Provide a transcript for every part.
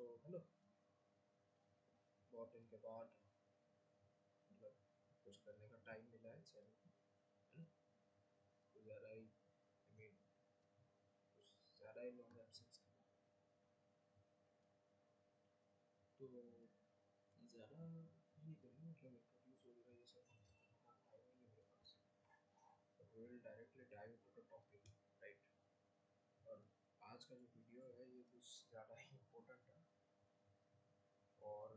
Hello. बहुत दिन के बाद मतलब कुछ करने का टाइम मिला है चैनल, है ना? कुछ ज़्यादा ही कुछ ज़्यादा ही लॉन्ग एब्सेंस था, तो ज़्यादा ये नहीं करेंगे, मतलब इंट्रोड्यूस वगैरह ये सब इतना टाइम नहीं है मेरे पास। तो we will directly dive into the topic, right? और आज का जो वीडियो है ये कुछ ज़्यादा ही इम्पोर्टेंट है, और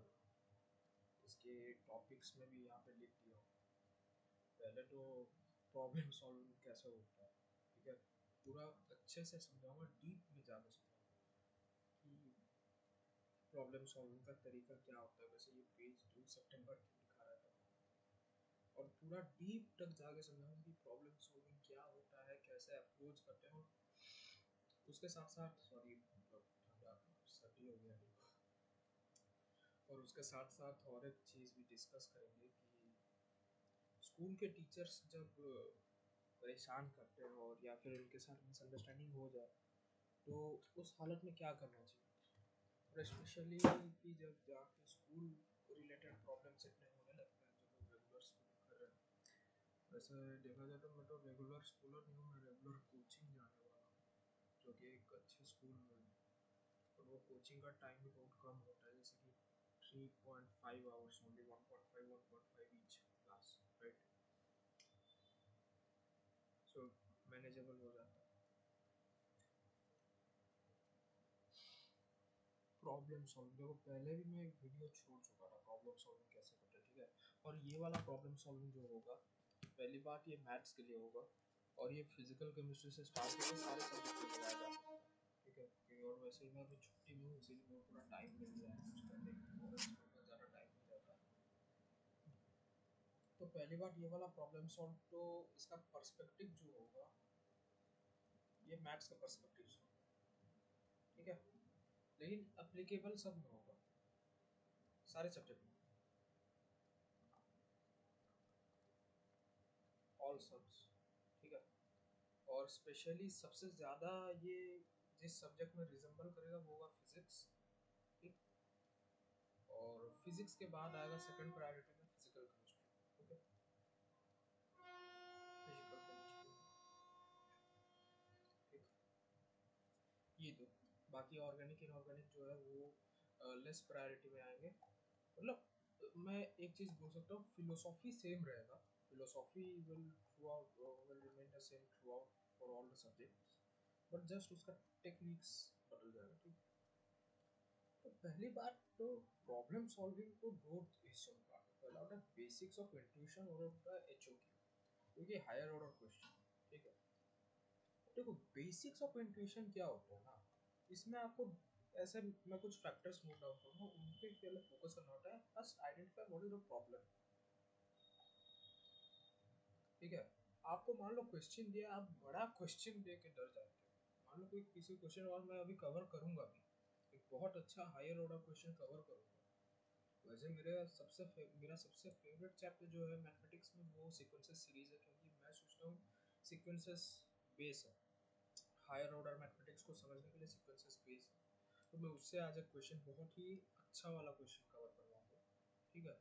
इसके टॉपिक्स में भी यहाँ पे लिख दिया हूँ। पहले तो प्रॉब्लम सॉल्विंग कैसे होता है, ठीक है, पूरा अच्छे से समझाऊंगा, डीप में जाकर समझाऊंगा कि प्रॉब्लम सॉल्विंग का तरीका क्या होता है। वैसे ये पेज 2 सितंबर की लिखा रहता है, और पूरा डीप तक जाके समझाऊंगा कि प्रॉब्लम सॉल्विंग क्या होता है, कैसे अप्रोच करते हैं। और उसके साथ साथ सॉरी मतलब ठंडा सर्दी हो गया है। और उसके साथ साथ और एक चीज़ भी डिस्कस करेंगे कि स्कूल के टीचर्स जब परेशान करते हैं और या फिर उनके साथ मिसअंडरस्टैंडिंग हो जाए तो उस हालत में क्या करना चाहिए। और स्पेशली कि जब जाके स्कूल रिलेटेड प्रॉब्लम्स इतने होने लगते हैं, जो लोग रेगुलर स्कूल कर रहे हैं। वैसे देखा जाए तो मैं तो रेगुलर स्कूलर नहीं हूँ, मैं रेगुलर कोचिंग जाने वाला हूँ, जो कि एक अच्छे स्कूल में है। और वो कोचिंग का टाइम भी बहुत कम होता है, जैसे कि 3.5 hours only, 1.5 each class, right? So manageable हो जाता है। प्रॉब्लम सॉल्विंग देखो, पहले भी मैं एक वीडियो छोड़ चुका था प्रॉब्लम सॉल्विंग कैसे करते हैं, ठीक है। और ये वाला प्रॉब्लम सॉल्विंग जो होगा, पहली बात ये मैथ्स के लिए होगा, और ये फिजिकल केमिस्ट्री से स्टार्ट होकर सारे सब्जेक्ट में लगाया जा सकता है, ठीक है। और वैसे ही मैं अभी छुट्टी में हूँ, इसीलिए मेरे को थोड़ा टाइम मिल गया है कुछ करने का, और इसके ऊपर ज़्यादा टाइम नहीं रहता। तो पहली बात ये वाला प्रॉब्लम सॉल्व, तो इसका पर्सपेक्टिव जो होगा ये मैथ्स का पर्सपेक्टिव से होगा, ठीक है। लेकिन अप्लीकेबल सब में होगा, सारे सब्जेक्ट में, ऑल सब्स, ठीक है। और स्पेशली सबसे ज़्यादा ये जिस सब्जेक्ट में रिजेंबल करेगा वो होगा फिजिक्स, ठीक। और फिजिक्स के बाद आएगा सेकंड प्रायोरिटी में फिजिकल केमिस्ट्री, ठीक है। फिजिकल केमिस्ट्री, ठीक। ये तो बाकी ऑर्गेनिक इनऑर्गेनिक जो है वो लेस प्रायोरिटी में आएंगे। मतलब मैं एक चीज़ बोल सकता हूँ, फिलोसॉफी सेम रहेगा। Philosophy will through out will remain the same through out for all the subjects, but just उसका टेक्निक्स बदल जाएगा, ठीक। तो पहली बात तो प्रॉब्लम सॉल्विंग को दो हिस्सों में बांटा, पहला होता है बेसिक्स ऑफ इंट्यूशन और होता है एचओक्यू, क्योंकि हायर ऑर्डर क्वेश्चन, ठीक है। देखो बेसिक्स ऑफ इंट्यूशन क्या होता है ना, इसमें आपको ऐसे मैं कुछ फैक्टर्स नोट डाउन करूंगा, उन पे पहले फोकस करना होता है। First identify what is the problem, ठीक है। आपको मान लो क्वेश्चन दिया, आप बड़ा क्वेश्चन दे के डर जाते हो। मान लो कोई किसी क्वेश्चन, और मैं अभी कवर करूंगा भी एक बहुत अच्छा हायर ऑर्डर क्वेश्चन कवर करूंगा। वैसे मेरा सबसे फेवरेट चैप्टर जो है मैथमेटिक्स में वो सीक्वेंसेस सीरीज है, क्योंकि मैं सोचता हूँ सीक्वेंसेस बेस है। हायर ऑर्डर मैथमेटिक्स को समझने के लिए सीक्वेंसेस बेस है। तो मैं उससे आज एक क्वेश्चन, बहुत ही अच्छा वाला क्वेश्चन कवर करवाऊंगा, ठीक है।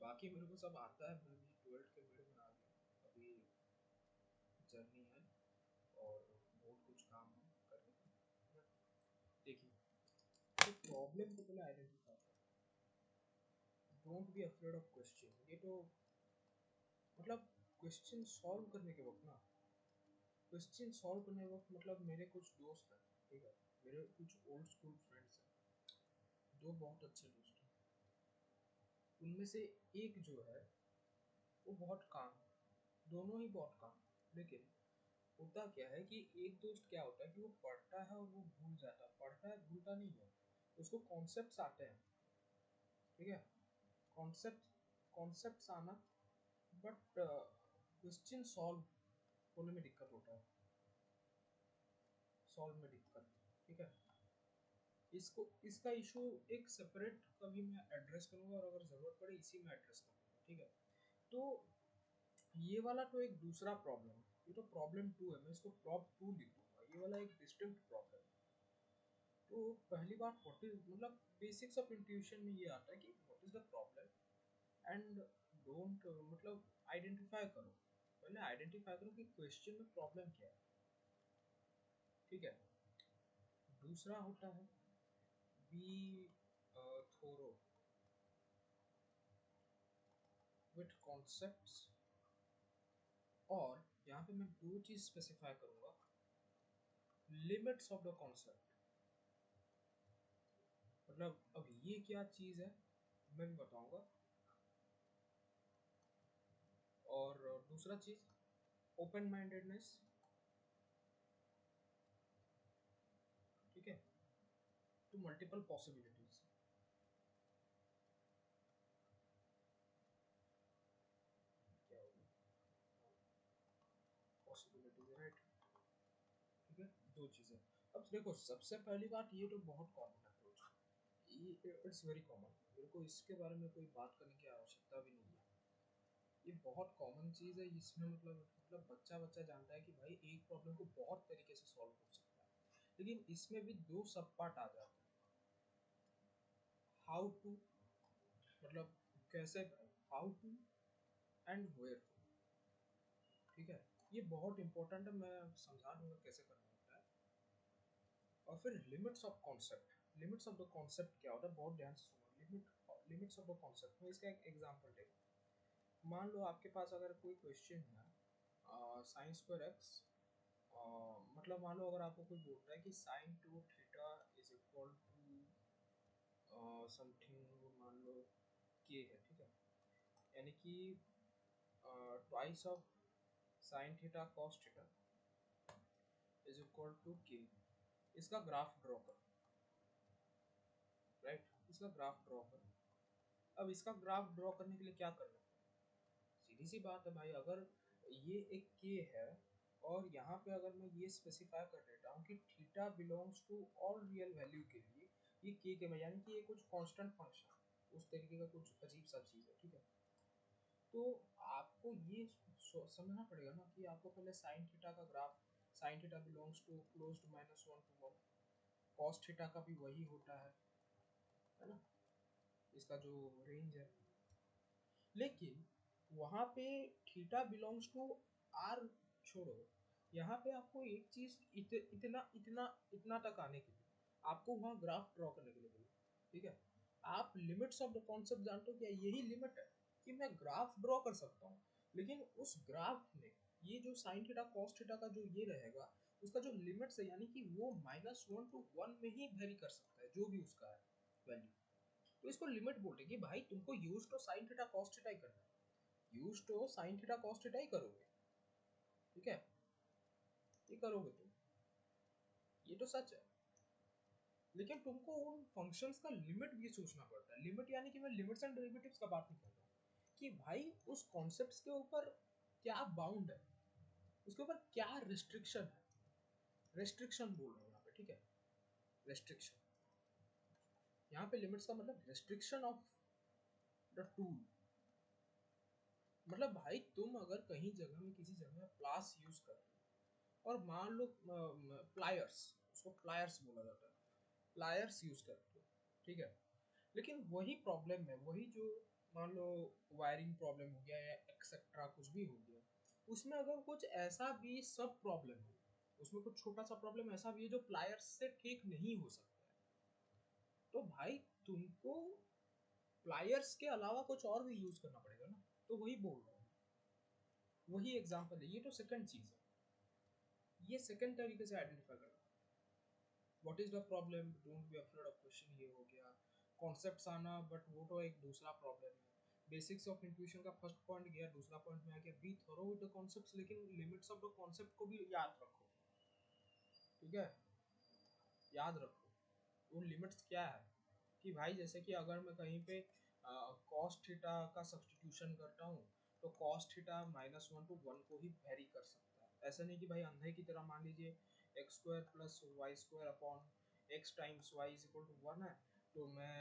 बाकी मेरे को सब आता है, मैं भी 12th के मिड में आ गया, अभी जर्नी है और बहुत कुछ काम है करने का। देखिए, तो प्रॉब्लम को पहले आइडेंटिफाई करो, don't be afraid of question. ये तो मतलब क्वेश्चन सॉल्व करने के वक्त ना, क्वेश्चन सॉल्व करने के वक्त मतलब मेरे कुछ दोस्त हैं, ठीक है, मेरे कुछ ओल्ड स्कूल फ्रेंड्स हैं, दो बहुत अच्छे दोस्त हैं। उनमें से एक जो है वो बहुत काम, दोनों ही बहुत काम। लेकिन होता क्या है कि एक दोस्त क्या होता है कि वो पढ़ता है और वो भूल जाता है, पढ़ता है भूलता नहीं है, उसको कॉन्सेप्ट्स आते हैं, ठीक है। कॉन्सेप्ट कॉन्सेप्ट्स आना, बट क्वेश्चन सॉल्व होने में दिक्कत होता है, सॉल्व में दिक्कत, ठीक है। इसको इसका इशू एक सेपरेट कभी मैं एड्रेस करूंगा, और अगर ज़रूरत पड़े इसी में एड्रेस करूंगा, ठीक है। तो ये वाला तो एक दूसरा प्रॉब्लम है, ये तो प्रॉब्लम टू है, मैं इसको प्रॉब टू लिखूंगा, ये वाला एक डिस्टिंक्ट प्रॉब्लम है। तो पहली बात व्हाट इज मतलब बेसिक्स ऑफ इंट्यूशन में ये आता है कि what is the problem and don't मतलब आइडेंटिफाई करो, पहले आइडेंटिफाई करो कि क्वेश्चन में प्रॉब्लम क्या है, ठीक है। दूसरा होता है बी थोरो विथ कॉन्सेप्ट्स, और यहाँ पे मैं दो चीज स्पेसिफाई करूंगा, लिमिट्स ऑफ द कॉन्सेप्ट, मतलब अब ये क्या चीज है मैं भी बताऊंगा, और दूसरा चीज ओपन माइंडेडनेस, ठीक है, टू मल्टीपल पॉसिबिलिटीज। क्या होगी पॉसिबिलिटीज, राइट, ठीक है, दो चीजें। अब देखो सबसे पहली बात, ये तो बहुत कॉमन अप्रोच है, ये इट्स वेरी कॉमन, मेरे को इसके बारे में कोई बात करने की आवश्यकता भी नहीं है, ये बहुत कॉमन चीज़ है। इसमें मतलब बच्चा बच्चा जानता है कि भाई एक प्रॉब्लम को बहुत तरीके से सॉल्व हो सकता है, लेकिन इसमें भी दो सब पार्ट आ जाते हैं, हाउ टू, मतलब कैसे, how to and where to, ठीक है, ये बहुत इंपॉर्टेंट है, मैं समझा दूंगा कैसे करना होता है। और फिर limits of concept, limits of the concept क्या होता है, बहुत ध्यान से सुनो, लिमिट्स ऑफ द कॉन्सेप्ट में इसका एक एग्जांपल देखो। मान लो आपके पास अगर कोई क्वेश्चन है साइन स्क्वायर एक्स, मतलब मान लो अगर आपको कोई बोलता है कि sine two theta is equal to something, मान लो के है, ठीक है, यानी कि twice of sine theta cos theta is equal to k, इसका ग्राफ ड्रॉ कर, राइट, इसका ग्राफ ड्रॉ कर। अब इसका ग्राफ ड्रॉ करने के लिए क्या करना है, सीधी सी बात है भाई, अगर ये एक के है और यहाँ पे अगर मैं ये स्पेसिफाई कर देता हूँ कि theta belongs to all real value के लिए ये के में, यानी कि ये कुछ कांस्टेंट फंक्शन उस तरीके का कुछ अजीब सा चीज़ है, ठीक है। तो आपको ये समझना पड़ेगा ना कि आपको पहले साइन थीटा का graph, sine theta belongs to closed -1 to 1, cos theta का भी वही होता है ना, इसका जो रेंज है, लेकिन वहाँ पे थीटा बिलोंग्स टू आर छोड़ो, यहाँ पे आपको एक चीज इतना इतना इतना तक आने के लिए आपको वहाँ ग्राफ ड्रॉ करने के लिए बोला, ठीक है। आप लिमिट्स ऑफ द कॉन्सेप्ट जानते हो क्या, यही लिमिट है कि मैं ग्राफ ड्रॉ कर सकता हूँ, लेकिन उस ग्राफ में ये जो साइन थीटा कॉस थीटा का जो ये रहेगा, उसका जो लिमिट्स है, यानी कि वो -1 to 1 में ही वेरी कर सकता है जो भी उसका है वैल्यू, तो इसको लिमिट बोलते हैं कि भाई तुमको यूज तो साइन थीटा कॉस थीटा ही करना है, यूज तो साइन थीटा कॉस थीटा ही करोगे, ठीक है, ये करोगे तुम, ये तो सच है, लेकिन तुमको उन फंक्शंस का लिमिट भी सोचना पड़ता है। लिमिट यानी कि मैं लिमिट्स एंड डेरिवेटिव्स का बात नहीं कर रहा हूँ कि भाई उस कॉन्सेप्ट्स के ऊपर क्या बाउंड है, उसके ऊपर क्या रिस्ट्रिक्शन है, रेस्ट्रिक्शन बोल रहा हूँ यहाँ पे, ठीक है, रेस्ट्रिक्शन, यहाँ पे लिमिट्स का मतलब रेस्ट्रिक्शन ऑफ द टूल, मतलब भाई तुम अगर कहीं जगह में किसी जगह प्लास यूज कर रहे हो और मान लो प्लायर्स, उसको प्लायर्स बोला जाता है, प्लायर्स यूज करते हो, ठीक है, लेकिन वही प्रॉब्लम है, वही जो मान लो वायरिंग प्रॉब्लम हो गया या एक्सेट्रा कुछ भी हो गया, उसमें अगर कुछ ऐसा भी सब प्रॉब्लम है, उसमें कुछ छोटा सा प्रॉब्लम ऐसा भी है जो प्लायर्स से ठीक नहीं हो सकता है, तो भाई तुमको प्लायर्स के अलावा कुछ और भी यूज करना पड़ेगा ना, तो वही बोल रहा हूँ, वही एग्जाम्पल है, ये तो सेकंड चीज है, ये सेकंड तरीके से आइडेंटिफाई करना, what is the problem, don't be afraid of question, ये हो गया, कॉन्सेप्ट्स आना, बट वो तो एक दूसरा प्रॉब्लम है, बेसिक्स ऑफ इंट्यूशन का फर्स्ट पॉइंट गया, दूसरा पॉइंट में आ गया be thorough with the concepts, लेकिन लिमिट्स ऑफ द कॉन्सेप्ट को भी याद रखो, ठीक है, याद रखो वो लिमिट्स क्या है, कि भाई जैसे कि अगर मैं कहीं पे कॉस थीटा का सब्सटीट्यूशन करता हूँ, तो कॉस थीटा -1 to 1 को ही वेरी कर सकता है, ऐसा नहीं कि भाई अंधे की तरह मान लीजिए x square plus y square upon x times y is equal to 1 है, तो मैं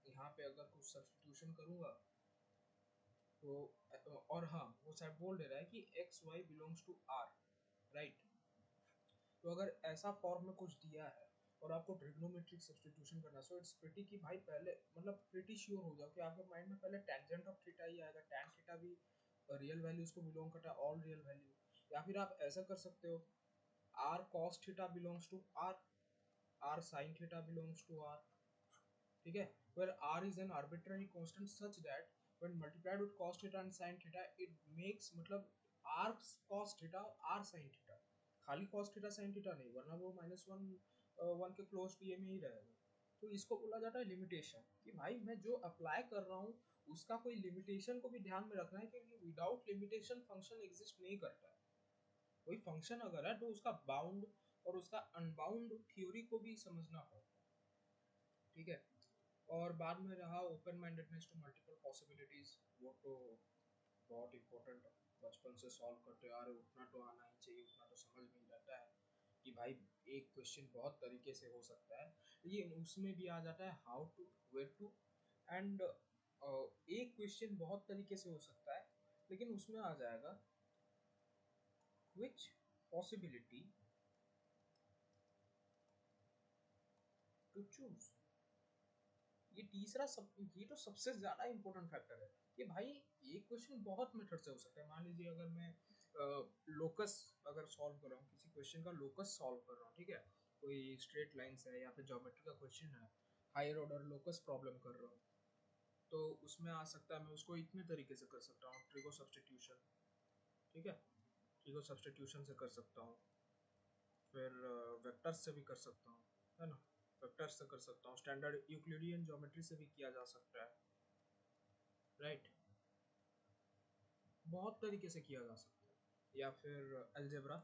यहाँ पे अगर कुछ सब्सटीट्यूशन करूँगा तो, और हाँ वो शायद बोल दे रहा है कि x y belongs to are, right, तो अगर ऐसा फॉर्म में कुछ दिया है और आपको ट्रिग्नोमेट्रिक सब्स्टिट्यूशन करना, सो इट्स प्रिटी कि भाई पहले मतलब प्रिटी श्योर हो जाओ कि आपके माइंड में पहले टेंजेंट ऑफ थीटा ही आएगा, टैन थीटा भी रियल वैल्यूज को बिलोंग करता है, ऑल रियल वैल्यू। या फिर आप ऐसा कर सकते हो, r cos theta belongs to R, r sine theta belongs to R, ठीक है, where r is an arbitrary constant such that when multiplied with cos theta and sin theta it makes मतलब r cos theta r sin theta, खाली cos theta sin theta नहीं, वरना वो -1 के close पीए में ही रहेगा। तो इसको बोला जाता है लिमिटेशन, कि भाई मैं जो अप्लाई कर रहा हूँ उसका कोई लिमिटेशन को भी ध्यान में रखना है, क्योंकि विदाउट लिमिटेशन फंक्शन एग्जिस्ट नहीं करता है। कोई फंक्शन अगर है तो उसका बाउंड और उसका अनबाउंड थ्योरी को भी समझना पड़ता है, ठीक है। और बाद में रहा open mindedness to multiple possibilities, वो तो बहुत इम्पोर्टेंट है, बचपन से सॉल्व करते आ रहे, उतना तो आना ही चाहिए, उतना तो समझ में ही रहता है कि भाई एक क्वेश्चन बहुत तरीके से हो सकता है, लेकिन उसमें भी आ जाता है how to, where to, and एक क्वेश्चन बहुत तरीके से हो सकता है लेकिन उसमें आ जाएगा which possibility to choose। ये तीसरा सब, ये तो सबसे ज्यादा इंपॉर्टेंट फैक्टर है कि भाई एक क्वेश्चन बहुत मेथड से हो सकता है। मान लीजिए अगर मैं लोकस अगर सॉल्व कर रहा हूँ, किसी क्वेश्चन का लोकस सॉल्व कर रहा हूँ, ठीक है, कोई स्ट्रेट लाइंस है या फिर ज्योमेट्री का क्वेश्चन है, हायर ऑर्डर लोकस प्रॉब्लम कर रहा हूँ, तो उसमें आ सकता है मैं उसको इतने तरीके से कर सकता हूँ, ट्रिगो सब्स्टिट्यूशन, ठीक है, ट्रिगो सब्स्टिट्यूशन से कर सकता हूँ, फिर वेक्टर्स से भी कर सकता हूँ, है ना, वेक्टर्स से कर सकता हूँ, स्टैंडर्ड यूक्लिडियन ज्योमेट्री से भी किया जा सकता है, राइट, बहुत तरीके से किया जा सकता है, या फिर अलजेब्रा,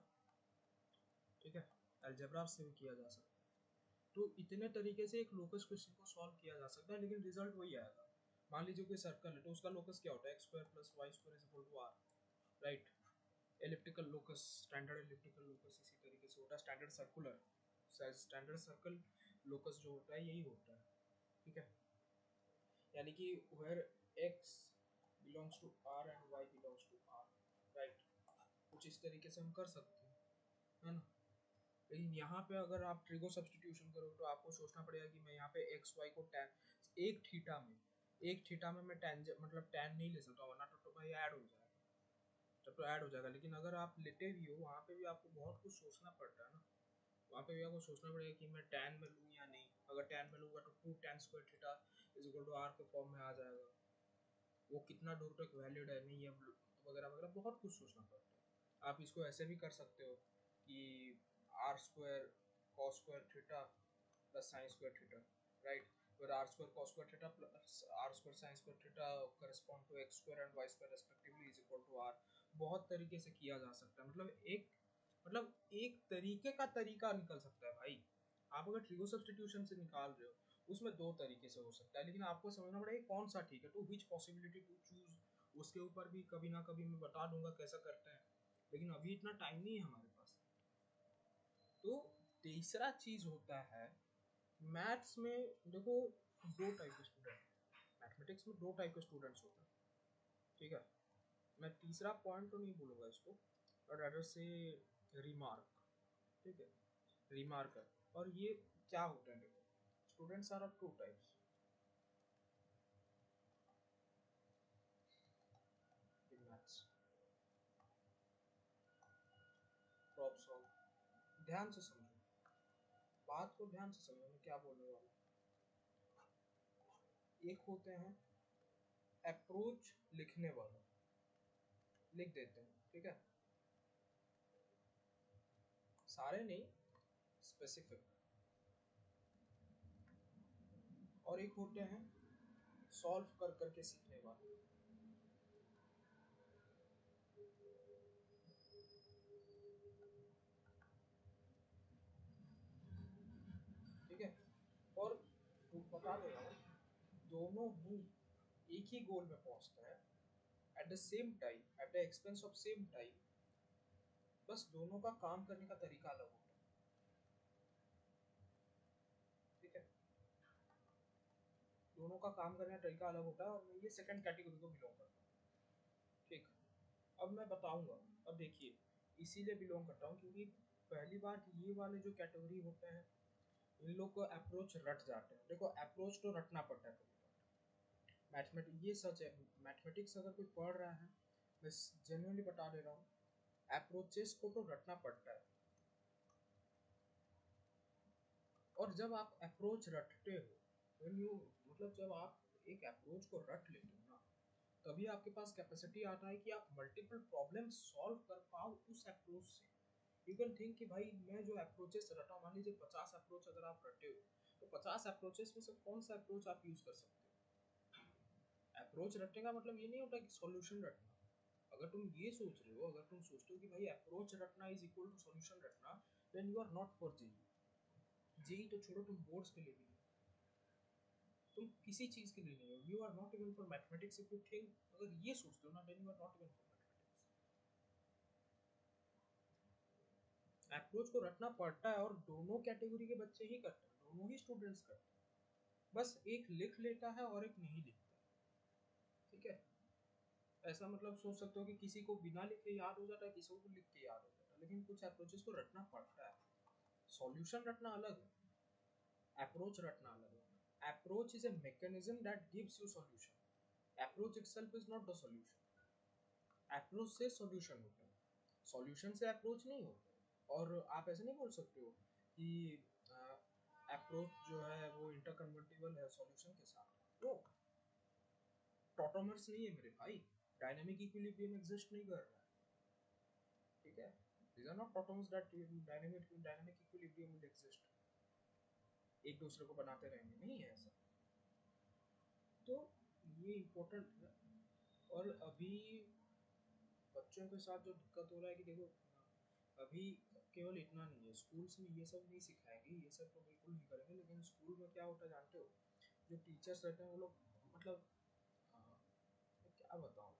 ठीक है, अलजेब्रा से भी किया जा सकता है। तो इतने तरीके से एक लोकस क्वेश्चन को सॉल्व किया जा सकता है, लेकिन रिजल्ट वही आएगा। मान लीजिए कोई सर्कल है तो उसका लोकस क्या होता है, x square plus y square is equal to are, right. Elliptical locus, standard elliptical locus इसी तरीके से होता है, standard circular, standard circle locus जो होता है यही होता है, ठीक है। यानी कि where x belongs to r and y belongs to r, right, कुछ इस तरीके से हम कर सकते हैं, है ना। लेकिन यहाँ पे अगर आप ट्रिगो सब्स्टिट्यूशन करोगे तो आपको सोचना पड़ेगा कि मैं यहाँ पे एक्स वाई को टैन एक थीटा में मैं टैन मतलब टैन नहीं ले सकता, वरना तो भाई ऐड हो जाएगा, तब तो ऐड हो जाएगा। लेकिन अगर आप लेटे भी हो वहाँ पे भी आपको बहुत कुछ सोचना पड़ता है ना, वहाँ पे भी आपको सोचना पड़ेगा कि मैं टैन में लूँ या नहीं, अगर टैन में लूँगा तो 2 tan² theta is equal to r के फॉर्म में आ जाएगा, वो कितना दूर तक वैलिड है नहीं है, वगैरह वगैरह बहुत कुछ सोचना पड़ता है। आप इसको ऐसे भी कर सकते हो कि r² cos² theta plus sin² theta, right, where r² cos² theta plus r² sin² theta correspond to x² and y² respectively is equal to r। बहुत तरीके से किया जा सकता है, मतलब एक तरीके का तरीका निकल सकता है भाई। आप अगर ट्रिगो सब्स्टिट्यूशन से निकाल रहे हो उसमें दो तरीके से हो सकता है, लेकिन आपको समझना पड़ेगा कौन सा ठीक है, तो विच पॉसिबिलिटी टू चूज, उसके ऊपर भी कभी ना कभी मैं बता दूंगा कैसा करते हैं, लेकिन अभी इतना टाइम नहीं है हमारे पास। तो तीसरा चीज होता है मैथ्स में, देखो दो टाइप के स्टूडेंट, मैथमेटिक्स में दो टाइप के स्टूडेंट्स होते हैं, ठीक है। मैं तीसरा पॉइंट तो नहीं बोलूँगा इसको, बट अदर से रिमार्क, ठीक है, रिमार्क है। और ये क्या होता है, देखो students are of two types in maths, problem solve, ध्यान से समझो, बात को ध्यान से समझो मैं क्या बोलने वाला हूँ। एक होते हैं अप्रोच लिखने वाला, लिख देते हैं, ठीक है, सारे नहीं, स्पेसिफिक। और एक होते हैं सॉल्व कर करके सीखने वाले, ठीक है। और तो बता दे रहा हूँ दोनों ही एक ही गोल में पहुंचता है at the same time, at the expense of same time, बस दोनों का काम करने का तरीका अलग होता है, ठीक है, दोनों का काम करने का तरीका अलग होता है, और मैं ये सेकंड कैटेगरी को बिलोंग करता हूँ, ठीक। अब मैं बताऊंगा, अब देखिए इसीलिए बिलोंग करता हूँ क्योंकि पहली बात ये वाले जो कैटेगरी होते हैं इन लोग को अप्रोच रट जाते हैं। देखो अप्रोच तो रटना पड़ता है कभी कभी, मैथमेटिक्स ये सच है। मैथमेटिक्स अगर कोई पढ़ रहा है, मैं जेन्युइनली बता दे रहा हूँ, अप्रोचेस को तो रटना पड़ता है। और जब आप अप्रोच रटते हो, when you मतलब जब आप एक अप्रोच को रट लेते हो ना, तभी आपके पास कैपेसिटी आता है कि आप मल्टीपल प्रॉब्लम सॉल्व कर पाओ उस अप्रोच से। यू कैन थिंक कि भाई मैं जो अप्रोचेस रटा, मान लीजिए 50 अप्रोच अगर आप रटे हो, तो 50 अप्रोचेस में से कौन सा अप्रोच आप यूज कर सकते हो। अप्रोच रटने का मतलब ये नहीं होता कि सॉल्यूशन रटना। अगर तुम ये सोच रहे हो, अगर तुम सोचते हो कि भाई अप्रोच रटना इज इक्वल टू सॉल्यूशन रटना, then you are not for JEE. JEE तो छोड़ो, तुम बोर्ड्स के लिए भी नहीं, तुम किसी चीज के लिए नहीं हो। You are not even for mathematics if you think, अगर ये सोचते हो ना, then you are not even for mathematics. Approach को रटना पड़ता है, और दोनों कैटेगरी के बच्चे ही करते हैं, दोनों ही स्टूडेंट्स करते हैं। बस एक लिख लेता है और एक नहीं लिखता, ठीक है। ऐसा मतलब सोच सकते हो कि किसी को बिना लिखे याद हो जाता है, किसी को लिख के याद हो जाता है, लेकिन कुछ अप्रोचेस को रटना पड़ता है। सॉल्यूशन रटना अलग है, अप्रोच रटना अलग है। Approach is a mechanism that gives you solution, approach itself is not the solution. Approach से सॉल्यूशन होता है, सॉल्यूशन से अप्रोच नहीं होता है। और आप ऐसे नहीं बोल सकते हो कि अप्रोच जो है वो इंटरकन्वर्टिबल है सॉल्यूशन के साथ। वो टॉटोमर्स नहीं है मेरे भाई, डायनामिक इक्विलिब्रियम एग्जिस्ट नहीं कर रहा है, ठीक है। these are not tautomers that dynamic equilibrium will exist, एक दूसरे को बनाते रहेंगे, नहीं है ऐसा। तो ये इम्पोर्टेंट है। और अभी बच्चों के साथ जो दिक्कत हो रहा है कि देखो, अभी केवल इतना नहीं है, स्कूल्स में ये सब नहीं सिखाएंगे, ये सब तो बिल्कुल नहीं करेंगे, लेकिन स्कूल में क्या होता है जानते हो, जो टीचर्स रहते हैं वो लोग मतलब मैं क्या बताऊँ,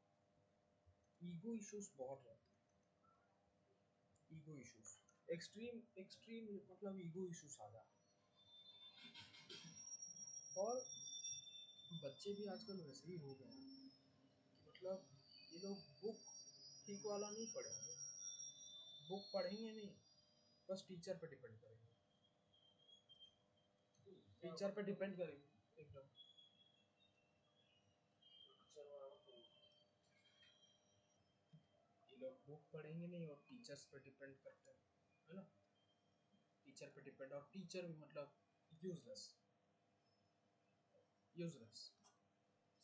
ईगो इश्यूज बहुत रहते हैं, ईगो इश्यूज, एक्सट्रीम एक्सट्रीम मतलब ईगो इश्यूज आ जाते हैं। और बच्चे भी आजकल वैसे ही हो गए हैं कि मतलब ये लोग बुक ठीक वाला नहीं पढ़ेंगे, बुक पढ़ेंगे नहीं, बस टीचर पे डिपेंड करेंगे, टीचर पे डिपेंड करेंगे एकदम। ये लोग बुक पढ़ेंगे नहीं और टीचर्स पे डिपेंड करते हैं, है ना। टीचर पे डिपेंड, और टीचर भी मतलब यूजलेस, यूजलेस,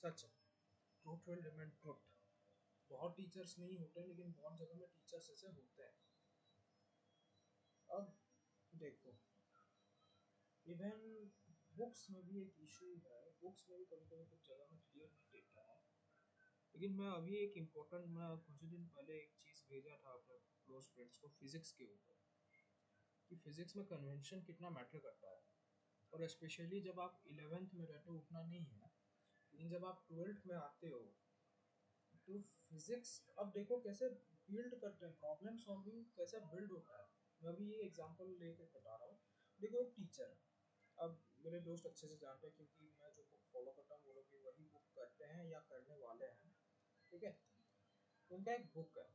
सच है। Truth will remain truth. बहुत टीचर्स नहीं होते, लेकिन बहुत जगह में टीचर्स ऐसे होते हैं। अब देखो, इवन बुक्स में भी एक इशू है, बुक्स में भी कभी कभी कुछ जगह में क्लियर नहीं देता है। लेकिन मैं अभी एक इम्पोर्टेंट, मैं कुछ दिन पहले एक चीज़ भेजा था अपने क्लोज फ्रेंड्स को फिजिक्स के ऊपर, कि फिजिक्स में कन्वेंशन कितना मैटर करता है। और स्पेशली जब आप 11th में रहते हो उतना नहीं है, लेकिन जब आप 12th में आते हो तो फिजिक्स, अब देखो कैसे बिल्ड करते हैं, प्रॉब्लम सॉल्विंग कैसे बिल्ड होता है। मैं अभी ये एग्जांपल लेके बता रहा हूँ। देखो एक टीचर, अब मेरे दोस्त अच्छे से जानते हैं क्योंकि मैं जो बुक फॉलो करता हूँ वो लोग भी वही बुक करते हैं या करने वाले हैं, ठीक है। उनका एक बुक है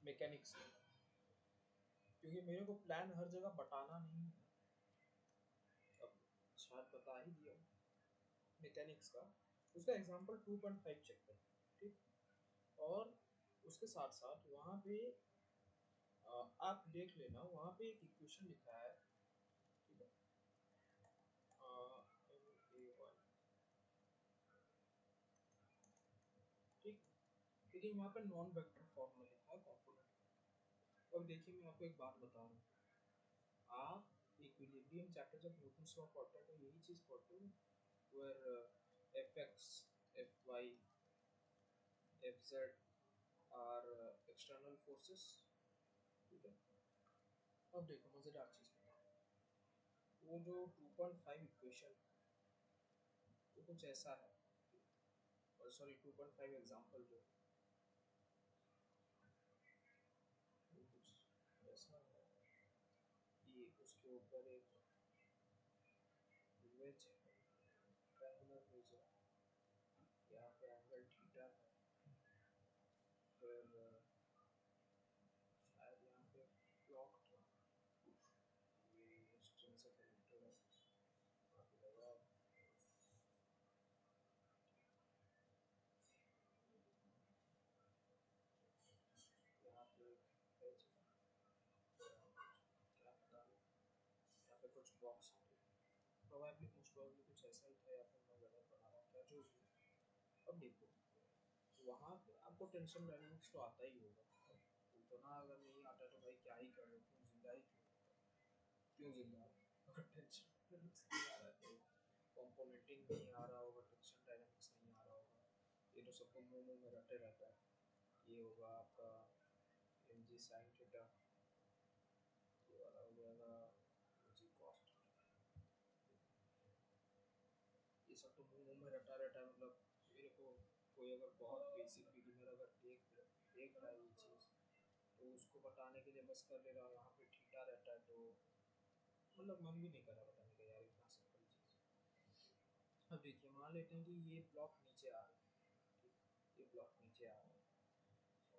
मैकेनिक्स का, क्योंकि मेरे को प्लान हर जगह बताना नहीं है, अब शायद बता ही दिया मैकेनिक्स का। उसका एग्जांपल 2.5 चेक कर, ठीक। और उसके साथ साथ वहाँ पे आप देख लेना, वहाँ पे एक इक्वेशन लिखा है, ठीक है। MA1, ठीक। लेकिन वहाँ पे नॉन वेक्टर फॉर्म में लिखा है कॉम्पोनेंट। अब देखिए मैं आपको एक बात बता रहा हूँ, आप इक्विलिब्रियम चैप्टर जब न्यूटन्स लॉ पढ़ते हैं तो यही चीज़ पढ़ते हो, where F x, F y, F z are external forces, ठीक है। अब देखो मज़ेदार चीज़ बताओ, वो जो 2.5 इक्वेशन वो कुछ ऐसा है, और सॉरी 2.5 एग्जाम्पल जो वो कुछ ऐसा है कि उसके ऊपर एक वेज है, ट्रायंगुलर वेज है, यहाँ पे एंगल थीटा है, फिर शायद यहाँ पे ब्लॉक था, ये स्ट्रिंग से कनेक्टेड है, कुछ बॉक्स प्रोबेबली मोस्ट प्रोबेबली कुछ ऐसा ही था, या फिर मैं गलत बना रहा था जो भी। अब देखो वहाँ पे आपको टेंशन डायनेमिक्स तो आता ही होगा, उतना अगर नहीं आता तो भाई क्या ही कर रहे हो, क्यों जिंदा ही क्यों जिंदा हो? अगर टेंशन डायनेमिक्स नहीं आ रहा है तो कंपोनेंटिंग नहीं आ रहा होगा, टेंशन डायनेमिक्स नहीं आ रहा होगा, ये तो सबको मुंह मुंह में रटे रहता है। ये होगा आपका एम जी साइन थीटा, ये वाला हो जाएगा एम जी कॉस्ट, ये सब तो मुंह मुंह में रटा रहता है। मतलब मेरे को कोई अगर बहुत बेसिक बिगिनर अगर देख रहा है ये चीज़, तो उसको बताने के लिए बस कर ले रहा हूँ, यहाँ पे ठीठा रहता है तो मतलब मन भी नहीं कर रहा बताने का यार, इतना सिंपल चीज़। अब देखिए मान लेते हैं कि ये ब्लॉक नीचे आ रहा है, ठीक, ये ब्लॉक नीचे आ रहा है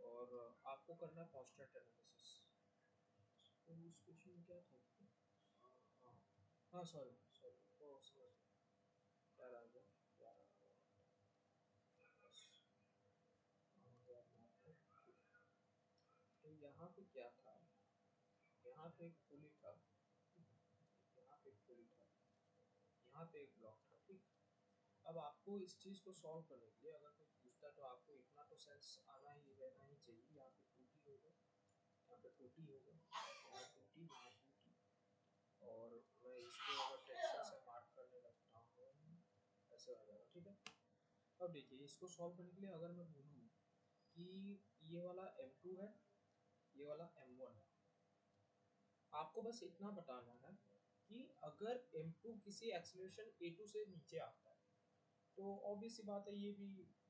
और आपको करना है कांस्टेंट एनालिसिस। तो उस क्वेश्चन में क्या था? हाँ हाँ, सॉरी सॉरी, ओ समझ क्या रहा गया, क्या बस हाँ, यार मैं आपको- तो यहाँ पे क्या था, यहाँ पे एक पुली था, यहाँ पे एक पुली था, यहाँ पे एक ब्लॉक था, ठीक। अब आपको इस चीज़ को सॉल्व करने के लिए अगर कोई पूछता तो आपको इतना तो सेंस आना ही रहना ही चाहिए, यहाँ पे टूटी होगा, यहाँ पे टूटी होगा, यहाँ टूटी, यहाँ टूटी, और मैं इसको अगर टेंशन से मार्क करने लगता हूँ ऐसे हो जाएगा, ठीक है। अब देखिए इसको सॉल्व करने के लिए अगर मैं बोलूँ कि ये वाला M2 है, ये वाला M1 है, आपको बस इतना बताना है कि अगर M2 किसी एक्सेलरेशन A2 से नीचे आता है तो ऑब्वियस सी बात है ये भी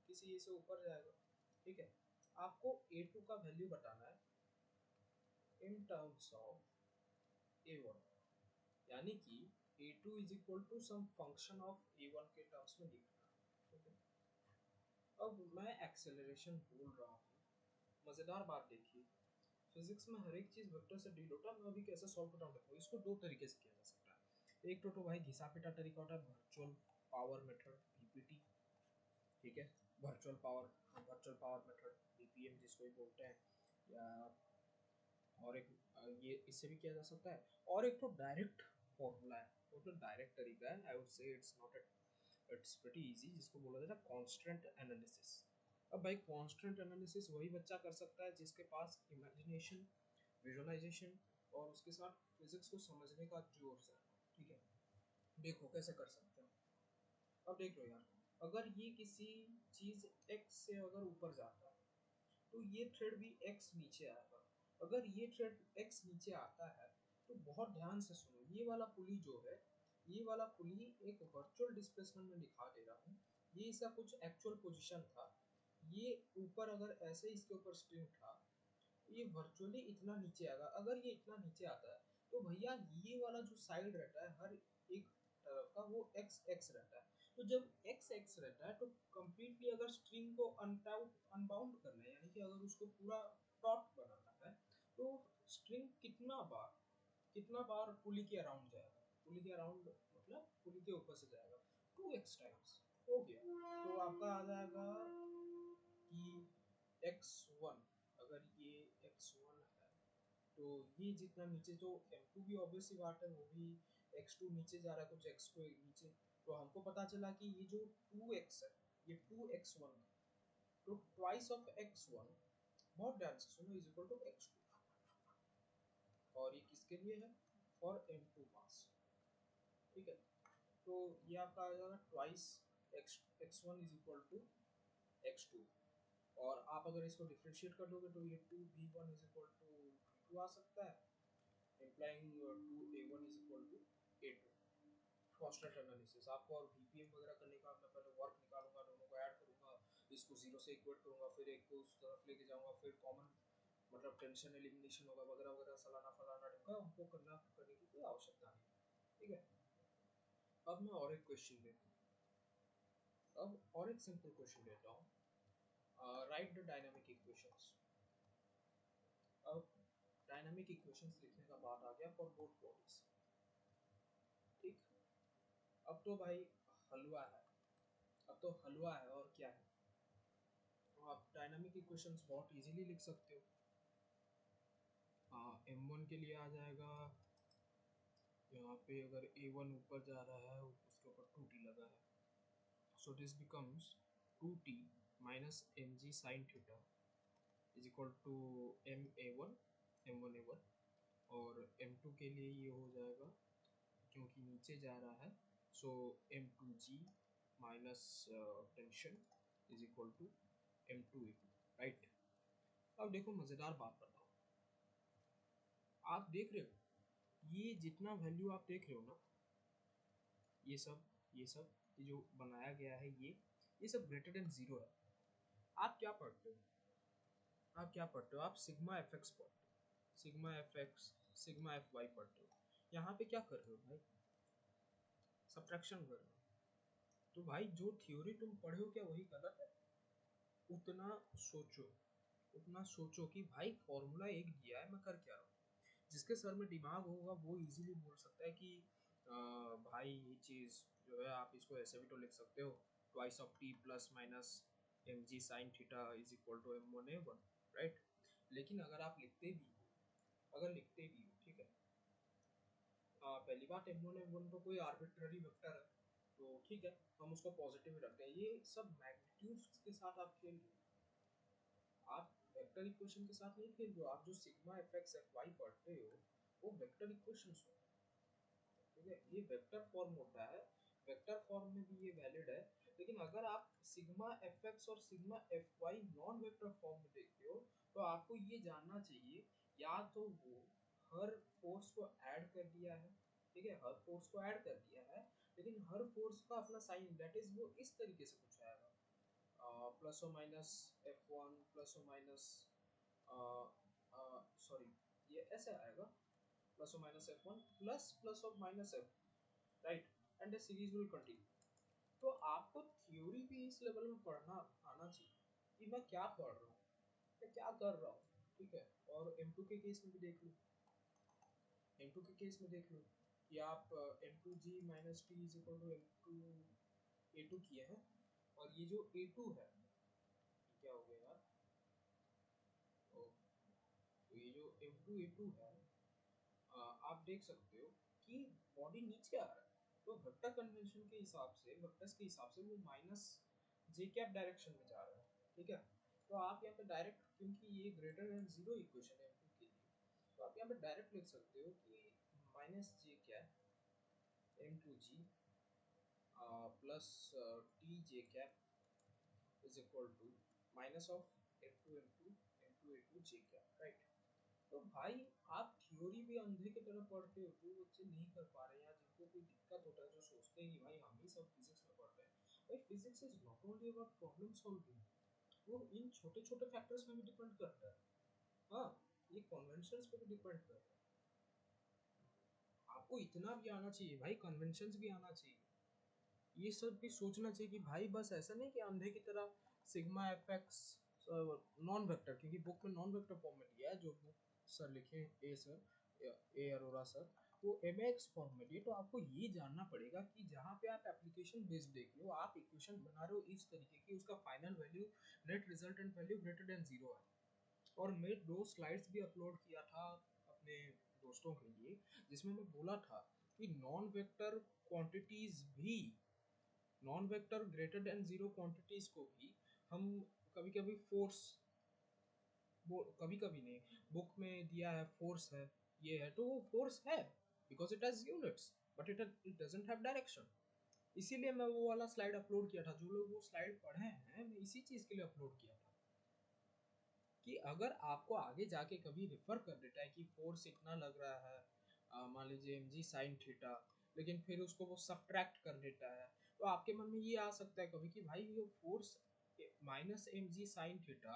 किसी ए से ऊपर जाएगा, ठीक है। आपको A2 का वैल्यू बताना है इन टर्म्स ऑफ A1, यानी कि A2 is equal to some function of A1 के टर्म्स में लिखना, ठीक है। अब मैं एक्सेलरेशन बोल रहा हूँ, मज़ेदार बात देखिए, फिजिक्स में हर एक चीज़ वेक्टर से डील होता है। मैं अभी कैसे सॉल्व करता हूँ देखो, इसको दो तरीके से किया जा सकता है। एक तो भाई घिसा पिटा तरीका होता है, वर्चुअल पावर मेथड, VPT, ठीक है, वर्चुअल पावर मेथड, VPM जिसको भी बोलते हैं, या और एक ये इससे भी किया जा सकता है, और एक तो डायरेक्ट फॉर्मूला है, वो तो डायरेक्ट तरीका है, I would say it's not it's pretty easy, जिसको बोला जाता है कांस्टेंट एनालिसिस। अब भाई कांस्टेंट एनालिसिस वही बच्चा कर सकता है जिसके पास इमेजिनेशन, विजुअलाइजेशन और उसके साथ फिजिक्स को समझने का जोश है, ठीक है। देखो कैसे कर सकते हो, अब देख लो यार, अगर ये किसी चीज x से अगर ऊपर जाता है तो ये थ्रेड भी x नीचे आएगा। अगर ये थ्रेड x नीचे आता है तो बहुत ध्यान से सुनो, ये वाला पुली जो है, ये वाला पुली एक वर्चुअल डिस्प्लेसमेंट में दिखा दे रहा हूँ, ये इसका कुछ एक्चुअल पोजीशन था, ये ऊपर अगर ऐसे इसके ऊपर स्ट्रिंग था, ये वर्चुअली इतना नीचे आएगा। अगर ये इतना नीचे आता है तो भैया ये वाला जो साइड रहता है हर एक तरफ का, वो एक्स एक्स रहता है। तो जब एक्स एक्स रहता है तो कंप्लीटली अगर स्ट्रिंग को अनबाउंड करना है, यानी कि अगर उसको पूरा टॉट बनाना है, तो स्ट्रिंग कितना बार पुली के अराउंड जाएगा, पुली के अराउंड मतलब पुली के ऊपर से जाएगा 2x टाइम्स, हो गया। तो आपका आ जाएगा कि x1, अगर ये x1 है तो ये जितना नीचे, तो m2 भी ऑब्वियस सी बात है वो भी x2 नीचे जा रहा है, कुछ x को नीचे, तो हमको पता चला कि ये जो 2x है ये 2x1 है, तो ट्वाइस ऑफ x1, बहुत ध्यान से सुनो, इज इक्वल टू x2, और ये किसके लिए है, फॉर m2 मास, ठीक है। तो ये आपका आ जाएगा twice x1 is equal to x2, और आप अगर इसको डिफरेंशिएट कर दोगे तो ये 2v1 is equal to v2 आ सकता है, implying 2a1 is equal to a2। Constant analysis आपको और VPM वगैरह करने का, मैं पहले वर्क निकालूंगा, दोनों को ऐड करूंगा, इसको जीरो से इक्वेट करूंगा, फिर एक को उस तरफ लेके जाऊंगा, फिर कॉमन मतलब टेंशन एलिमिनेशन होगा वगैरह वगैरह, सलाना फलाना ढंगा हमको करने की कोई आवश्यकता नहीं, ठीक है। अब मैं और एक क्वेश्चन लेता हूँ, अब और एक सिंपल क्वेश्चन लेता हूँ, राइट द डायनामिक इक्वेशंस। अब डायनामिक इक्वेशंस लिखने का बात आ गया फॉर बोथ बॉडीज, ठीक। अब तो भाई हलवा है, अब तो हलवा है और क्या है, तो आप डायनामिक इक्वेशंस बहुत इजीली लिख सकते हो। M1 के लिए आ जाएगा यहाँ पे अगर A1 ऊपर जा रहा है उसके ऊपर 2t लगा है, so this becomes 2t minus mg sine theta is equal to m1 a1 और m2 के लिए ये हो जाएगा क्योंकि नीचे जा रहा है, so m2g minus tension is equal to m2a2, right. अब देखो मज़ेदार बात बताओ, आप देख रहे हो ये जितना वैल्यू आप देख रहे हो ना, ये सब ये जो बनाया गया है ये सब ग्रेटर देन जीरो है। आप क्या पढ़ते हो, आप सिग्मा एफ एक्स पढ़ते हो, sigma F x sigma F y पढ़ते हो। यहाँ पे क्या कर रहे हो भाई, सब्ट्रैक्शन कर रहे हो। तो भाई जो थ्योरी तुम पढ़े हो क्या वही गलत है? उतना सोचो, उतना सोचो कि भाई फॉर्मूला एक दिया है, मैं कर क्या रहा हूँ। जिसके सर में दिमाग होगा वो इजीली बोल सकता है कि भाई ये चीज़ जो है आप इसको ऐसे भी तो लिख सकते हो, twice of T plus minus m g sine theta is equal to m1 a1, right. लेकिन अगर आप लिखते भी हो, ठीक है, पहली बात m1 तो कोई आर्बिट्ररी वेक्टर है, तो ठीक है हम उसको पॉजिटिव रखते हैं। ये सब मैग्नीट्यूड्स के साथ आप खेल रहे हो, आप वेक्टर इक्वेशन के साथ नहीं खेल रहे हो। आप जो sigma F x F y पढ़ते हो वो वेक्टर इक्वेशंस हो, ठीक है, ये वेक्टर फॉर्म होता है, वेक्टर फॉर्म में भी ये वैलिड है। लेकिन अगर आप सिग्मा एफ एक्स और sigma F y non vector form में देखते हो तो आपको ये जानना चाहिए या तो वो हर फोर्स को ऐड कर दिया है, ठीक है, हर फोर्स को ऐड कर दिया है, लेकिन हर फोर्स का अपना साइन, दैट इज वो इस तरीके से कुछ आएगा, प्लस और माइनस f1 प्लस और माइनस, सॉरी, ये ऐसे आएगा प्लस और माइनस f1 प्लस प्लस और minus f, right, and the series will continue. तो आपको थ्योरी भी इस लेवल में पढ़ना आना चाहिए कि मैं क्या पढ़ रहा हूँ, मैं क्या कर रहा हूँ, ठीक है। और M2 के केस में भी देख लो, M2 के केस में देख लो कि आप m2g minus T is equal to m2 a2 किए हैं, और ये जो a2 है ये क्या हो गया यार, ओ, तो ये जो m2 a2 है, आप देख सकते हो कि बॉडी नीचे आ रहा है, तो वेक्टर कन्वेंशन के हिसाब से, वेक्टर्स के हिसाब से वो माइनस जे कैप डायरेक्शन में जा रहा है, ठीक है। तो आप यहाँ पे डायरेक्ट, क्योंकि ये ग्रेटर देन जीरो इक्वेशन है m2 के लिए, तो आप यहाँ पे डायरेक्ट लिख सकते हो कि minus j cap m2g plus T j cap is equal to minus of m2 j cap, right. तो भाई आप थ्योरी भी अंधे की तरह पढ़ते हो, जो बच्चे नहीं कर पा रहे हैं या जिनको कोई दिक्कत होता है, जो सोचते हैं कि भाई हम ही सब फिजिक्स में पढ़ रहे हैं, भाई physics is not only about problem solving, वो इन छोटे छोटे फैक्टर्स में भी डिपेंड करता है। हाँ, ये कन्वेंशंस पे भी डिपेंड करता है। आपको इतना भी आना चाहिए भाई, कन्वेंशंस भी आना चाहिए, ये सब भी सोचना चाहिए कि भाई बस ऐसा नहीं कि अंधे की तरह sigma F x non vector, क्योंकि बुक में नॉन वेक्टर फॉर्म में दिया है, जो बुक सर लिखे ए सर, ए अरोरा सर, वो एम एक्स फॉर्म में दिए। तो आपको ये जानना पड़ेगा कि जहाँ पे आप एप्लीकेशन बेस्ड देख रहे हो, आप इक्वेशन बना रहे हो इस तरीके की, उसका final value, net resultant value greater than zero है। और मैं 2 स्लाइड्स भी अपलोड किया था अपने दोस्तों के लिए, जिसमें मैं बोला था कि नॉन वेक्टर क्वांटिटीज भी, non vector greater than zero quantities को भी हम कभी कभी फोर्स, वो कभी कभी नहीं, बुक में दिया है फोर्स है, ये है, तो वो फोर्स है because it has units, but it doesn't have direction. इसीलिए मैं वो वाला स्लाइड अपलोड किया था। जो लोग वो स्लाइड पढ़े हैं, मैं इसी चीज के लिए अपलोड किया था कि अगर आपको आगे जाके कभी रेफर कर देता है कि फोर्स इतना लग रहा है, मान लीजिए एम जी साइन थीटा, लेकिन फिर उसको वो सब्ट्रैक्ट कर देता है, तो आपके मन में ये आ सकता है कभी कि भाई ये force minus m g sine theta,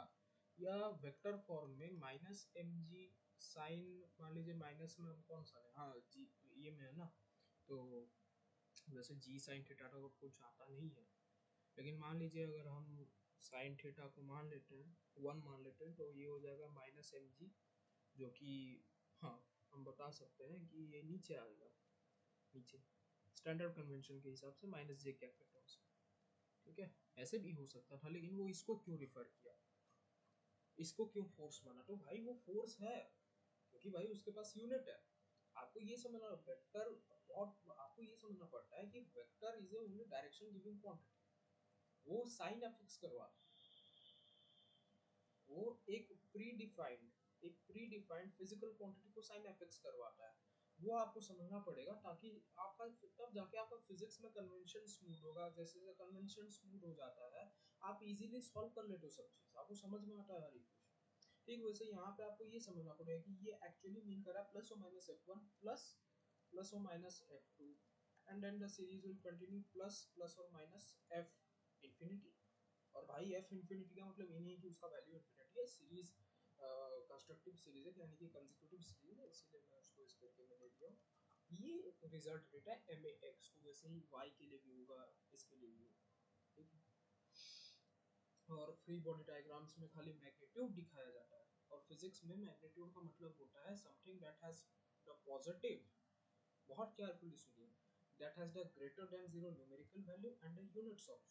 या वेक्टर फॉर्म में माइनस एम जी साइन, मान लीजिए माइनस में हम कौन सा है, हाँ जी ये में है ना, तो वैसे जी साइन थीटा तो कुछ आता नहीं है, लेकिन मान लीजिए अगर हम साइन थीटा को मान लेते हैं 1 मान लेते हैं, तो ये हो जाएगा माइनस एम जी, जो कि हाँ हम बता सकते हैं कि ये नीचे आएगा, नीचे स्टैंडर्ड कन्वेंशन के हिसाब से माइनस जे कैपिटल से, ठीक है। ऐसे भी हो सकता था, लेकिन वो इसको क्यों रिफर किया, इसको क्यों फोर्स माना, तो भाई वो फोर्स है क्योंकि भाई उसके पास यूनिट है। आपको ये समझना वेक्टर, और आपको ये समझना पड़ता है कि vector is A only direction giving quantity. वो साइन अफिक्स करवा, वो एक प्री डिफाइंड फिजिकल क्वांटिटी को साइन अफिक्स करवाता है। वो आपको समझना पड़ेगा, ताकि आपका तब जाके आपका फिजिक्स में कन्वेंशन स्मूथ होगा। जैसे जैसे कन्वेंशन स्मूथ हो जाता है, आप इजीली सॉल्व कर लेते हो सब चीज़, आपको समझ में आता है हर इक्वेशन। ठीक वैसे यहाँ पे आपको ये समझना पड़ेगा कि ये एक्चुअली मीन कर रहा है प्लस और माइनस F1 प्लस प्लस और minus F2, and then the series will continue plus plus और माइनस F इंफिनिटी। और भाई एफ इंफिनिटी का मतलब ये नहीं है कि उसका वैल्यू इंफिनिटी है, सीरीज कंस्ट्रक्टिव सीरीज है, यानी कि कंसेक्यूटिव सीरीज है, इसीलिए मैं उसको इस तरीके में ले लिया हूँ। ये रिजल्ट देता है एम ए एक्स, तो वैसे ही वाई के लिए भी होगा, इसके लिए भी होगा। ठीक है। और फ्री बॉडी डायग्राम्स में खाली मैग्नीट्यूड दिखाया जाता है, और फिजिक्स में मैग्नीट्यूड का मतलब होता है something that has the positive, बहुत केयरफुली सुनिए, that has the greater than zero numerical value and the units of.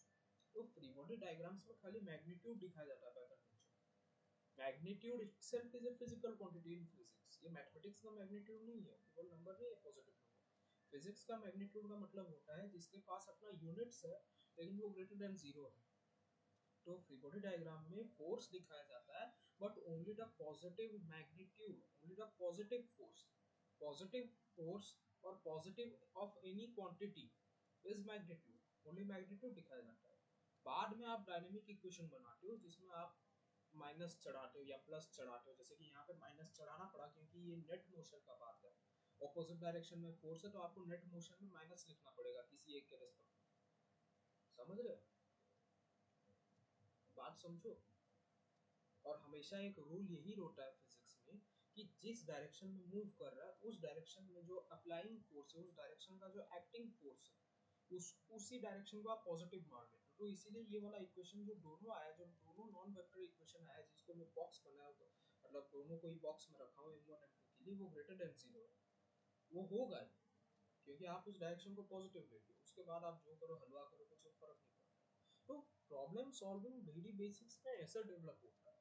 तो फ्री बॉडी डायग्राम्स में खाली मैग्नीट्यूड दिखाया जाता है bye convention. Magnitude itself is a physical quantity in physics। ये mathematics का मैग्नीट्यूड नहीं है, केवल नंबर नहीं है, पॉजिटिव नंबर। फिजिक्स का मैग्नीट्यूड का मतलब होता है जिसके पास अपना यूनिट्स है लेकिन वो ग्रेटर देन जीरो है। तो फ्री बॉडी डायग्राम में फोर्स दिखाया जाता है, but only the positive magnitude, only the positive force. Positive force और positive of any quantity is magnitude, only magnitude दिखाया जाता है। बाद में आप डायनेमिक इक्वेशन बनाते हो जिसमें आप माइनस चढ़ाते हो या प्लस चढ़ाते हो, जैसे कि यहाँ पे माइनस चढ़ाना पड़ा क्योंकि ये नेट मोशन का बात है। ऑपोजिट डायरेक्शन में फोर्स है तो आपको नेट मोशन में माइनस लिखना पड़ेगा किसी एक के रेस्पेक्ट में। समझ रहे हो? बात समझो। और हमेशा एक रूल यही होता है फिजिक्स में कि जिस डायरेक्शन में मूव कर रहा है उस डायरेक्शन में जो अप्लाइंग फोर्स है, उस डायरेक्शन का जो एक्टिंग फोर्स है, उसी डायरेक्शन को आप पॉजिटिव मान लेते हो। तो इसीलिए ये वाला इक्वेशन जो दोनों आया, जो दोनों नॉन वेक्टर इक्वेशन आया जिसको मैं बॉक्स बनाया, तो मतलब दोनों को ही बॉक्स में रखा हूँ M1 M2 के लिए, वो ग्रेटर देन जीरो है। वो होगा ही, क्योंकि आप उस डायरेक्शन को पॉजिटिव लेते हो, उसके बाद आप जो करो हलवा करो कुछ फर्क नहीं पड़ता। तो प्रॉब्लम सॉल्विंग वेरी बेसिक्स में ऐसा डेवलप होता है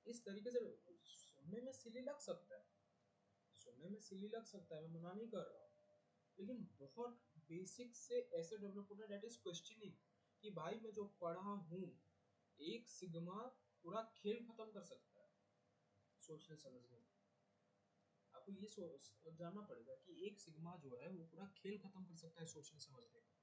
इस तरीके से। सुनने में सिली लग सकता है, सुनने में सिली लग सकता है, मैं मना नहीं कर रहा हूँ, लेकिन बहुत बेसिक से ऐसे डेवलप होता है, दैट इज क्वेश्चनिंग कि भाई मैं जो पढ़ा हूँ, एक सिग्मा पूरा खेल खत्म कर सकता है सोचने समझने में। आपको ये जानना पड़ेगा कि एक सिग्मा जो है वो पूरा खेल खत्म कर सकता है सोचने समझने का।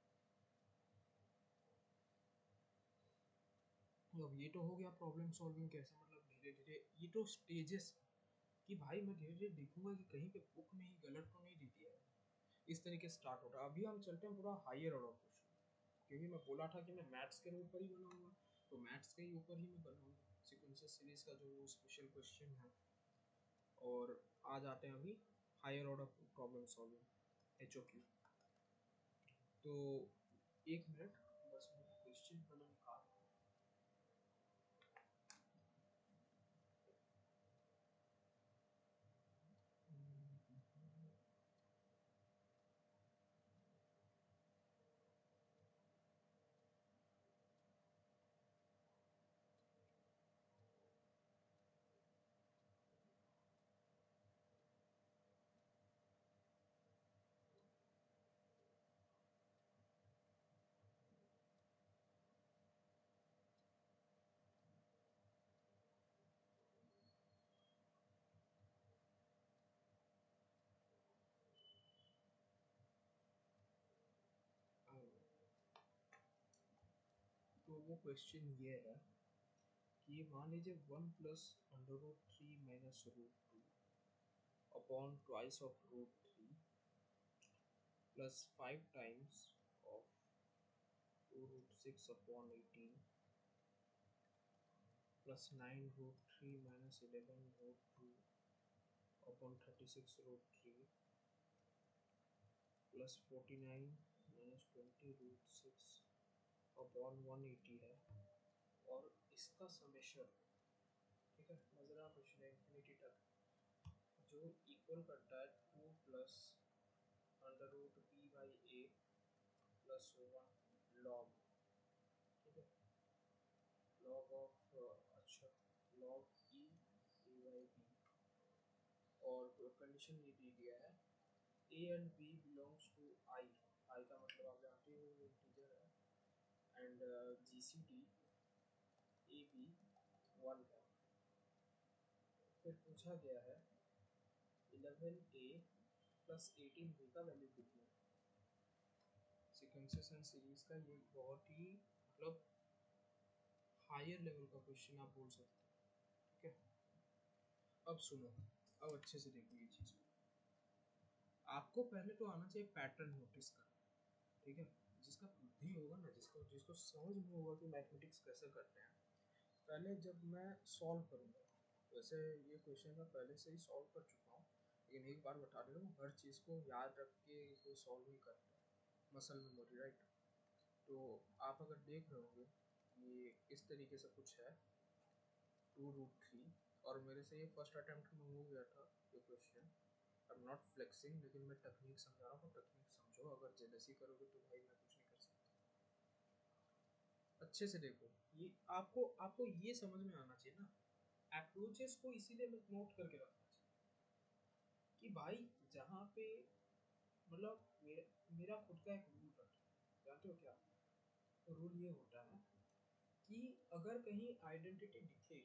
तो अब ये तो हो गया प्रॉब्लम सॉल्विंग कैसे, मतलब धीरे धीरे ये तो स्टेजेस, कि भाई मैं धीरे धीरे देखूंगा कि कहीं पे बुक में ही गलत तो नहीं दी दिया है, इस तरीके से स्टार्ट होता है। अभी हम चलते हैं पूरा हायर ऑर्डर क्वेश्चन, क्योंकि मैं बोला था कि मैं मैथ्स के ऊपर ही बनाऊंगा, तो मैथ्स के ही ऊपर ही मैं बनाऊंगा सीक्वेंसेस सीरीज का जो स्पेशल क्वेश्चन है। और आ जाते हैं अभी higher order problem solving HOQ। तो एक मिनट, बस मैं क्वेश्चन पहले निकाल। तो वो क्वेश्चन ये है कि मान लीजिए 1 + √3 - √2 upon twice of √3 plus 5 times of 2√6/18 plus 9 √3 - 11 √2 upon 36 √3 plus 49 - 20 √6 upon 180 है। और इसका समेशन, ठीक है, मज़ेदार क्वेश्चन है, इन्फिनिटी तक जो इक्वल करता है 2 + √b/a प्लस 1 लॉग, ठीक है, लॉग ऑफ अच्छा लॉग e a/b। और कंडीशन ये दी दिया है a and b belongs to I, I का मतलब आप जानते हो इंटीजर है, and g c d a b one है। फिर पूछा गया है 11 ए प्लस 18 बी का वैल्यू कितना है। सीक्वेंसेस एंड सीरीज का ये बहुत ही मतलब हायर लेवल का क्वेश्चन आप बोल सकते हो। ठीक है, अब सुनो, अब अच्छे से देखो ये चीज़। आपको पहले तो आना चाहिए पैटर्न नोटिस करना। ठीक है, जिसका बुद्धि होगा ना, जिसको जिसको समझ में होगा कि मैथमेटिक्स कैसे करते हैं, पहले जब मैं सॉल्व करूँगा, वैसे ये क्वेश्चन मैं पहले से ही सॉल्व कर चुका हूँ, लेकिन एक बार बता दे रहा हूँ, हर चीज़ को याद रख के कोई सॉल्व नहीं करता, मसल मेमोरी, राइट। तो आप अगर देख रहे होंगे ये इस तरीके से कुछ है 2√3, और मेरे से ये फर्स्ट अटेम्प्ट में हो गया था ये question. I am not flexing, लेकिन मैं टेक्निक समझा रहा हूँ, टेक्निक समझो, अगर जेलसी करोगे तो भाई मैं कुछ नहीं कर सकता। अच्छे से देखो, ये आपको आपको ये समझ में आना चाहिए ना, अप्रोचेस को इसीलिए नोट करके रखना चाहिए कि भाई जहाँ पे मतलब मेरा खुद का एक रूल रखा है, जानते हो क्या रूल? ये होता है कि अगर कहीं आइडेंटिटी दिखे,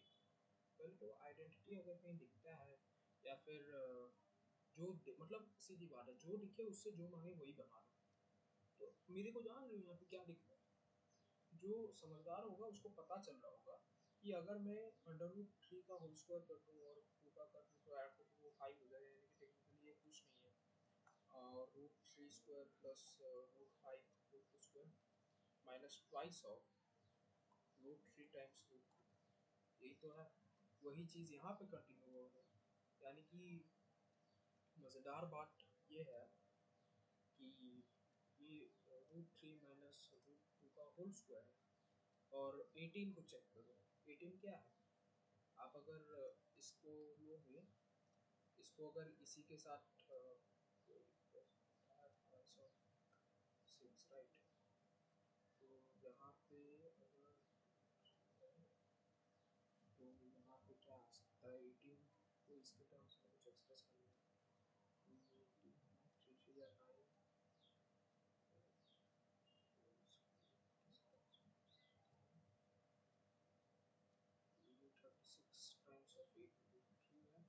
पहले तो आइडेंटिटी अगर कहीं दिखता है, या फिर मतलब सीधी बात है, जो दिखे उससे जो मांगे वही बना लो। तो मेरे को जान रही हूँ यहाँ पे क्या दिख रहा है, जो समझदार होगा उसको पता चल रहा होगा कि अगर मैं अंडर रूट 3 का होल स्क्वायर कर दूँ और 2 का कर दूँ तो ऐड कर दूँ वो 5 हो जाएगा, यानी कि टेक्निकली ये कुछ नहीं है। √3² plus √5 root square minus twice of √3 times √2, यही तो है। वही चीज़ यहाँ पे कंटिन्यू होगा, यानी कि मज़ेदार बात ये है कि ये √3 माइनस √2 का होल स्क्वायर है। और 18 को चेक करो, 18 क्या है? आप अगर इसको लोगे, इसको अगर इसी के साथ सिक्स, राइट, तो यहाँ पे अगर तो यहाँ पे क्या आ सकता है? 18 को इसके टर्म्स में कुछ एक्सप्रेस करना है, 3 3 या 9, 36 टाइम्स ऑफ 8 √3 है,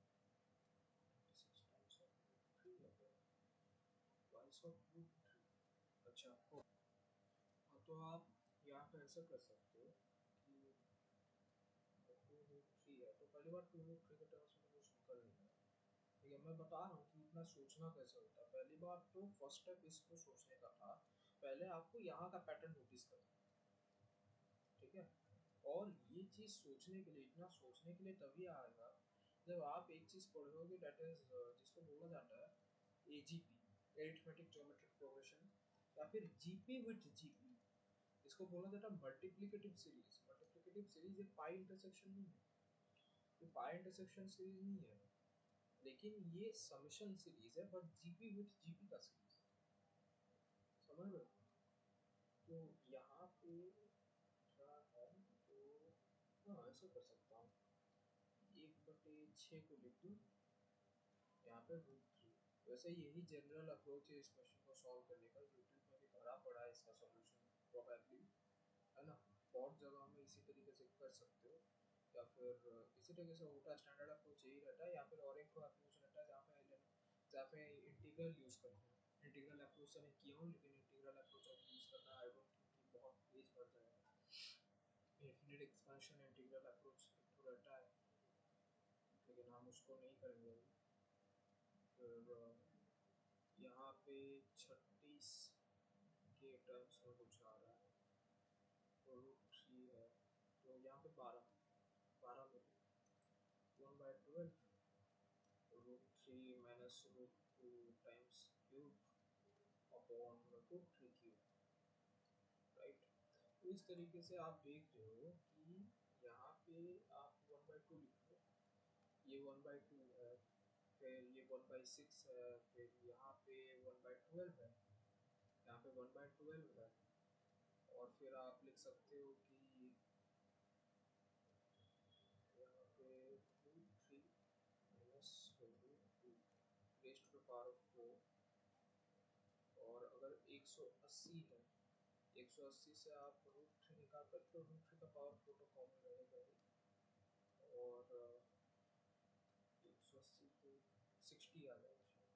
36 टाइम्स ऑफ √3 है, ट्वाइस ऑफ √3। अच्छा, हाँ, तो आप यहाँ पे ऐसा कर सकते हो कि 2√3 है, तो पहली बार 2√3 के टर्म्स में कुछ निकल नहीं रहा है। ठीक है, मैं बता रहा हूँ कि इतना सोचना कैसे होता है। पहली बार तो फर्स्ट स्टेप इसको सोचने का था, पहले आपको यहाँ का पैटर्न नोटिस करना। ठीक है, और ये चीज़ सोचने के लिए, इतना सोचने के लिए तभी आएगा जब आप एक चीज़ पढ़ोगे, डेट इज जिसको बोला जाता है एजीपी, एरिथमेटिक ज्योमेट्रिक प्रोग्रेशन, या फिर जीपी विद जीपी। इसको बोला जाता है मल्टीप्लिकेटिव सीरीज। मल्टीप्लिकेटिव सीरीज एक पाई इंटरसेक्शन नहीं है, ये पाई इंटरसेक्शन सीरीज नहीं है, लेकिन ये समेशन सीरीज है, बट जीपी विद जीपी का सीरीज है, समझ रहे हो? तो यहाँ पे क्या है, तो हाँ ऐसे कर सकता हूँ, 1/6 को लिख दूँ यहाँ पे √3। वैसे यही जनरल अप्रोच है इस क्वेश्चन को सॉल्व करने का, यूट्यूब में भी भरा पड़ा है इसका सॉल्यूशन प्रोबेबली, है ना, बहुत जगह में इसी तरीके से कर सकते हो, या फिर इसी तरीके से होता है। स्टैंडर्ड अप्रोच यही रहता है, या फिर और एक अप्रोच रहता है जहाँ पे इंटीग्रल यूज़ करते हैं। इंटीग्रल अप्रोच से मैं किया हूँ, लेकिन इंटीग्रल अप्रोच अब यूज़ करना आई डोंट थिंक कि बहुत पेज बढ़ जाएगा। इन्फिनिट एक्सपेंशन इंटीग्रल अप्रोच तो रहता है, लेकिन हम उसको नहीं करेंगे अभी। फिर यहाँ पे 36 के टर्म्स में कुछ आ रहा है, तो √3 है, तो यहाँ पे 12, 12 में 1/12 √3 minus √2 times cube upon √3 cube, right. तो इस तरीके से आप देख रहे हो कि यहाँ पे आप 1/2 लिख लो, ये 1/2 है, फिर ये 1/6 है, फिर यहाँ पे 1/12 है, यहाँ पे 1/12 है, और फिर आप लिख सकते हो कि यहाँ पे √3 minus √2 raise to the power of 4 180 है, 180 से आप रूट थ्री निकाल सकते हो, रूट थ्री का पावर फोर तो कॉमन रहेगा ही, और 180 को 60 आ जाएगा शायद,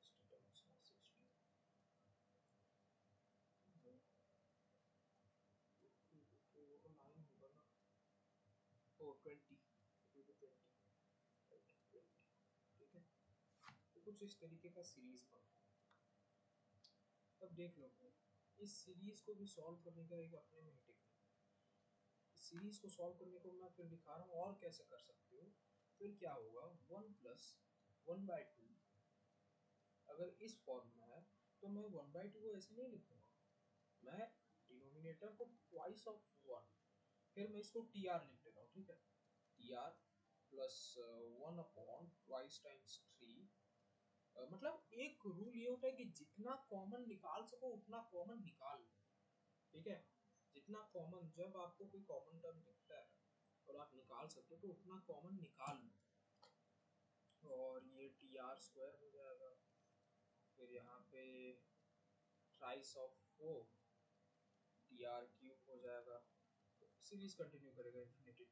60 टाइम्स 60 वो तो 9 होगा ना, ओ 20, 20, राइट 20, ठीक है। तो कुछ इस तरीके का सीरीज बनता है। अब देख लो, इस सीरीज को भी सॉल्व करने का एक अपने में टेक्निक है। इस सीरीज को सॉल्व करने को मैं फिर दिखा रहा हूँ और कैसे कर सकते हो। फिर क्या होगा, one plus one by two, अगर इस फॉर्म में है तो मैं वन बाई टू को ऐसे नहीं लिखूंगा, मैं डिनोमिनेटर को ट्वाइस ऑफ वन, फिर मैं इसको टी आर लिख देता हूँ, ठीक है। T r plus one upon twice times three, मतलब एक रूल ये होता है कि जितना कॉमन निकाल सको उतना कॉमन निकाल लो, ठीक है। जितना कॉमन, जब आपको कोई कॉमन टर्म दिखता है और आप निकाल सकते हो तो उतना कॉमन निकाल लो, और ये टी आर स्क्वायर हो जाएगा, फिर यहाँ पे thrice of four T R cube हो जाएगा, तो सीरीज कंटिन्यू करेगा इन्फिनिटी।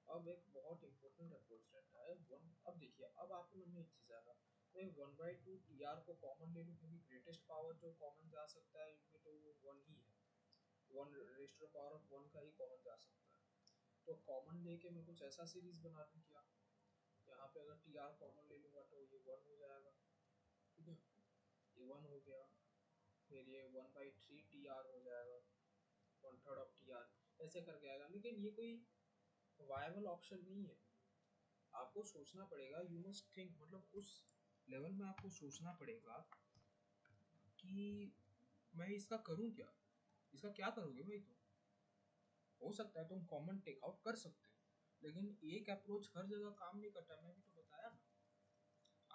अब एक बहुत इंपॉर्टेंट अप्रोच रहता है वन। अब देखिए, अब आपके मन में एक चीज़ आएगा, मैं one by two T R को कॉमन ले लूँ, क्योंकि ग्रेटेस्ट पावर जो कॉमन जा सकता है इनमें तो वो वन ही है, one raise to the power of one का ही कॉमन जा सकता है। तो कॉमन लेके मैं कुछ ऐसा सीरीज बना दूँ क्या, यहाँ पे अगर टी आर कॉमन ले लूँगा तो ये वन हो जाएगा, ठीक है, ये वन हो गया। फिर ये one by three t are हो जाएगा, one third of T R, ऐसे करके आएगा। लेकिन ये कोई वायबल ऑप्शन नहीं है, आपको सोचना पड़ेगा, यू मस्ट थिंक, मतलब उस लेवल में आपको सोचना पड़ेगा कि मैं इसका करूं क्या, इसका क्या करोगे भाई। तो हो सकता है तुम कॉमन टेक आउट कर सकते हो, लेकिन एक अप्रोच हर जगह काम नहीं करता, मैं भी तो बताया ना।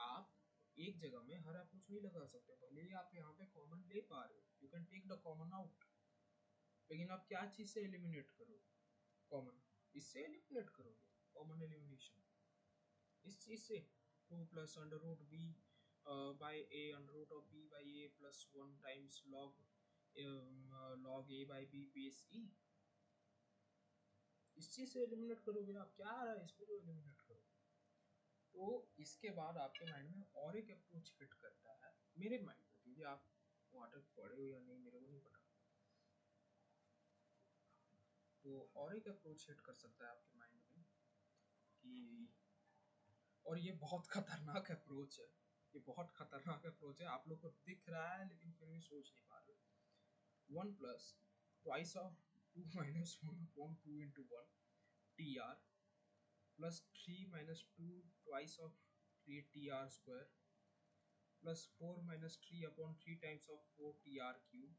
आप एक जगह में हर अप्रोच नहीं लगा सकते, भले ही आप यहाँ पे कॉमन ले पा रहे हो, you can take the common out, लेकिन आप क्या चीज़ से एलिमिनेट करोगे, कॉमन, इससे एलिमिनेट करोगे, कॉमन एलिमिनेशन इस चीज़ से, two plus under root B by A, under root of B by A plus one times log log A by B base E, इस चीज़ से एलिमिनेट करोगे आप, क्या आ रहा है इसमें जो एलिमिनेट करोगे। तो इसके बाद आपके माइंड में और एक अप्रोच हिट करता है, मेरे माइंड में, क्योंकि आप वाटर पढ़े हो या नहीं मेरे को नहीं पता, तो और एक अप्रोच हिट कर सकता है आपके माइंड में कि, और ये बहुत खतरनाक अप्रोच है, ये बहुत खतरनाक अप्रोच है, आप लोग को दिख रहा है लेकिन फिर भी सोच नहीं पा रहे। One plus twice of two minus one upon two into one t r plus three minus two twice of three t r square plus four minus three upon three times of four T R cube,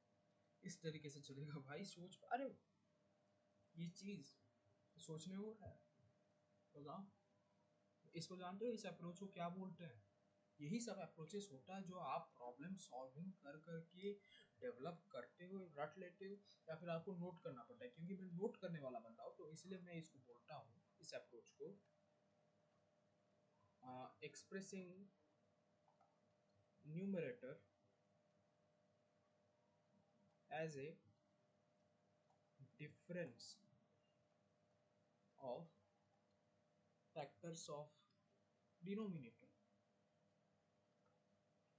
इस तरीके से चलेगा भाई, सोच पा रहे हो ये चीज़, सोचने हो रहा है, बताओ। इसको जानते हो, इस अप्रोच को क्या बोलते हैं। यही सब अप्रोचेस होता है जो आप प्रॉब्लम सॉल्विंग कर करके डेवलप करते हो, रट लेते हो, या फिर आपको नोट करना पड़ता है, क्योंकि मैं नोट करने वाला बंदा हूँ तो इसलिए मैं इसको बोलता हूँ, इस अप्रोच को expressing numerator as a difference of factors of denominator,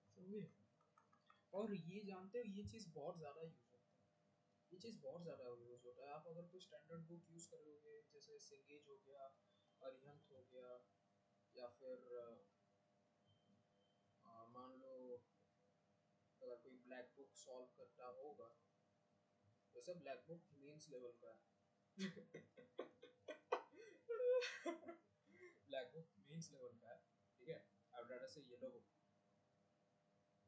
समझे। और ये जानते हो, ये चीज़ बहुत ज़्यादा यूज होता है, ये चीज़ बहुत ज़्यादा यूज होता है। आप अगर कोई स्टैंडर्ड बुक यूज़ करोगे, जैसे सिंगेज हो गया, अरिहंत हो गया, या फिर मान लो अगर कोई ब्लैक बुक सॉल्व करता होगा, वैसे ब्लैक बुक मेंस लेवल का है ब्लैक बुक मेंस लेवल का है, ठीक है। अब डाटा से येलो बुक,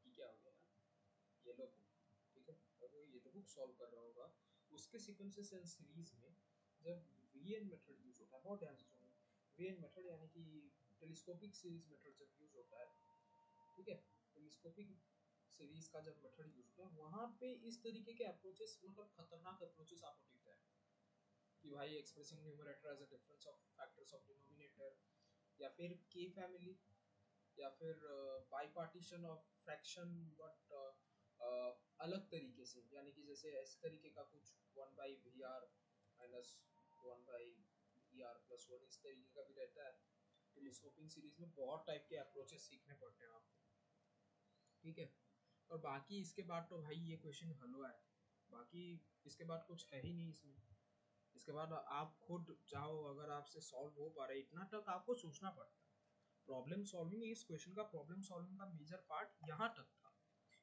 ये क्या हो गया यार, येलो बुक, ठीक है। अगर वो येलो बुक सॉल्व कर रहा होगा, उसके सीक्वेंसेस एंड सीरीज में जब वीएन मेथड यूज होता है, बहुत ध्यान से सुनो, वीएन मेथड यानी कि टेलीस्कोपिक सीरीज मेथड जब यूज होता है, ठीक है, टेलीस्कोपिक सीरीज का जब मेथड यूज होता है, वहाँ पे इस तरीके के अप्रोचेस, मतलब खतरनाक अप्रोचेस आपको दिखता है कि भाई expressing numerator as a difference of factors of denominator, या फिर के फैमिली, या फिर by partition of fraction, but अलग तरीके से, यानी कि जैसे इस तरीके का कुछ 1/VR माइनस 1/VR+1 इस तरीके का भी रहता है। टेलीस्कोपिंग सीरीज में बहुत टाइप के अप्रोचेस सीखने पड़ते हैं आपको, ठीक है। और बाकी इसके बाद तो भाई ये क्वेश्चन हलवा है, बाकी इसके बाद कुछ है ही नहीं इसमें। इसके बाद आप खुद चाहो, अगर आपसे सॉल्व हो पा रहा है, इतना तक आपको सोचना पड़ता है। प्रॉब्लम सॉल्विंग, इस क्वेश्चन का प्रॉब्लम सॉल्विंग का मेजर पार्ट यहाँ तक था।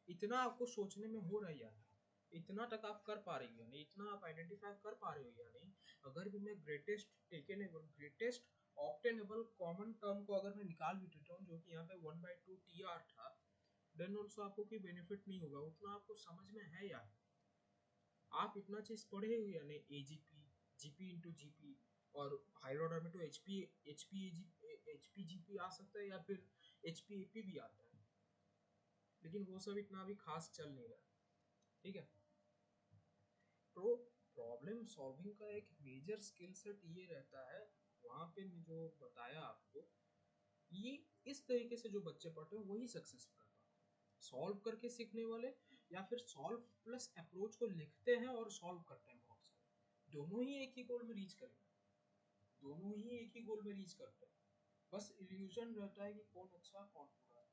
इतना आपको सोचने में हो रहा है या नहीं, इतना तक आप कर पा रही हो या नहीं, इतना आप आइडेंटिफाई कर पा रहे हो या नहीं। अगर भी मैं ग्रेटेस्ट ऑब्टेनेबल कॉमन टर्म को अगर मैं निकाल भी देता हूँ, जो कि यहाँ पे 1/2 TR था, देन ऑल्सो आपको कोई बेनिफिट नहीं होगा, उतना आपको समझ में है या आप इतना चीज पढ़े हो या नहीं। एजीपी, जीपी इंटू जीपी, और हायर ऑर्डर में तो एचपी जीपी आ सकता है, या फिर एचपीएपी भी आता है, लेकिन वो सब इतना अभी खास चल नहीं रहा, ठीक है। तो प्रॉब्लम सॉल्विंग का एक मेजर स्किल सेट ये रहता है, वहाँ पे मैं जो बताया आपको, ये इस तरीके से जो बच्चे पढ़ते हैं वही सक्सेस कर पाते हैं। सॉल्व करके सीखने वाले, या फिर सॉल्व प्लस अप्रोच को लिखते हैं और सॉल्व करते हैं बहुत सारे, दोनों ही एक ही गोल में रीच करेंगे, दोनों ही एक ही गोल में रीच करते हैं। बस इल्यूजन रहता है कि कौन अच्छा कौन बुरा है।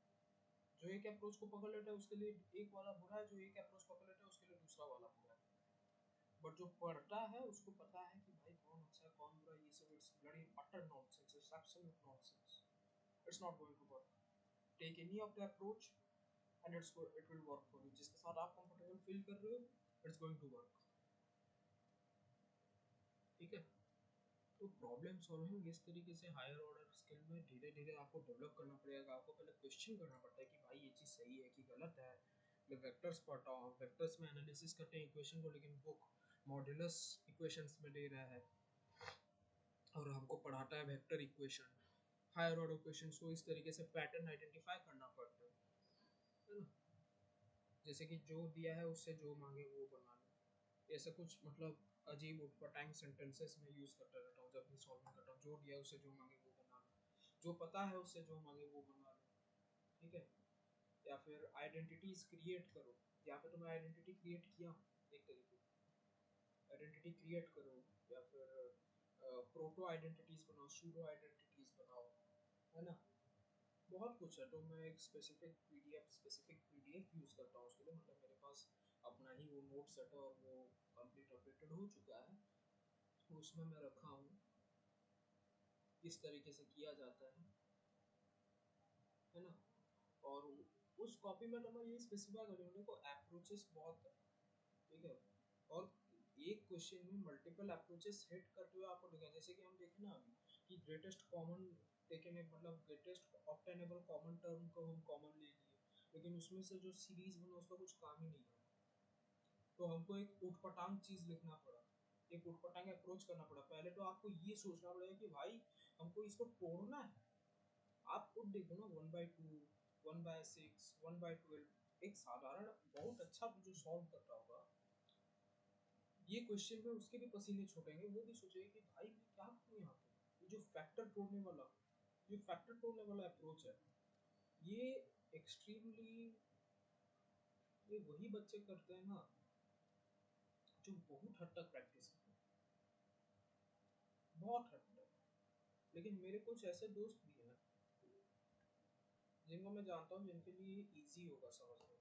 जो एक अप्रोच को पकड़ लेता है उसके लिए एक वाला बुरा है, जो एक अप्रोच पकड़ लेता है उसके लिए दूसरा वाला बुरा है। बट जो पढ़ता है उसको पता है कि भाई कौन अच्छा है कौन बुरा है, ये सब it's bloody utter nonsense, it's absolute nonsense, it's not going to work. Take any of the approach and it will work for you. जिसके साथ आप कंफर्टेबल फील कर रहे हो, इट्स गोइंग टू वर्क, ठीक है। तो प्रॉब्लम सॉल्विंग इस तरीके से हायर ऑर्डर स्किल में धीरे धीरे आपको डेवलप करना पड़ेगा। आपको पहले क्वेश्चन करना पड़ता है कि भाई ये चीज़ सही है कि गलत है। मैं वेक्टर्स पढ़ता हूँ, वेक्टर्स में एनालिसिस करते हैं इक्वेशन को, लेकिन बुक मॉड्यूलस इक्वेशंस में दे रहा है और हमको पढ़ाता है vector equation, higher order questions को इस तरीके से पैटर्न आइडेंटिफाई करना पड़ता है ना। जैसे कि जो दिया है उससे जो मांगे वो बना लो, ऐसा कुछ मतलब अजीब उटपटांग सेंटेंसेस में यूज़ करता रहता हूँ जब भी सॉल्विंग करता हूँ। जो दिया उससे जो मांगे वो बना लो, जो पता है उससे जो मांगे वो बना लो, ठीक है। या फिर आइडेंटिटीज क्रिएट करो, यहाँ पे तो मैं आइडेंटिटी क्रिएट किया हूँ एक तरीके की, आइडेंटिटी क्रिएट करो, या फिर प्रोटो आइडेंटिटीज बनाओ, सूडो आइडेंटिटीज बनाओ, है ना। बहुत कुछ है। तो मैं एक स्पेसिफिक पीडीएफ यूज़ करता हूँ उसके लिए, मतलब मेरे पास अपना ही वो नोट सेट है और वो कंप्लीट अपडेटेड हो चुका है, तो उसमें मैं रखा हूँ किस तरीके से किया जाता है ना। और उस कॉपी में तो मैं ये स्पेसिफाई कर रही हूँ, देखो अप्रोचेस बहुत है, ठीक है। और एक क्वेश्चन में मल्टीपल अप्रोचेस हिट करते हुए आपको दिखा, जैसे कि हम देखें ना अभी कि ग्रेटेस्ट कॉमन टेकन है, मतलब ग्रेटेस्ट ऑब्टेनेबल कॉमन टर्म को हम कॉमन ले लिए, लेकिन उसमें से जो सीरीज बना उसका कुछ काम ही नहीं है। तो हमको एक उटपटांग चीज लिखना पड़ा, एक उटपटांग अप्रोच करना पड़ा। पहले तो आपको ये सोचना पड़ेगा कि भाई हमको इसको तोड़ना है। आप खुद देखो ना, 1/2, 1/6, 1/12, एक साधारण बहुत अच्छा जो सॉल्व करता होगा ये क्वेश्चन में, उसके भी पसीने छूटेंगे, वो भी सोचेगा कि भाई मैं क्या करूँ यहाँ पे। ये जो फैक्टर तोड़ने वाला अप्रोच है, ये एक्सट्रीमली, ये वही बच्चे करते हैं ना जो बहुत हद तक प्रैक्टिस करते हैं, बहुत हद तक। लेकिन मेरे कुछ ऐसे दोस्त भी हैं जिनको मैं जानता हूँ जिनके लिए इजी होगा समझना।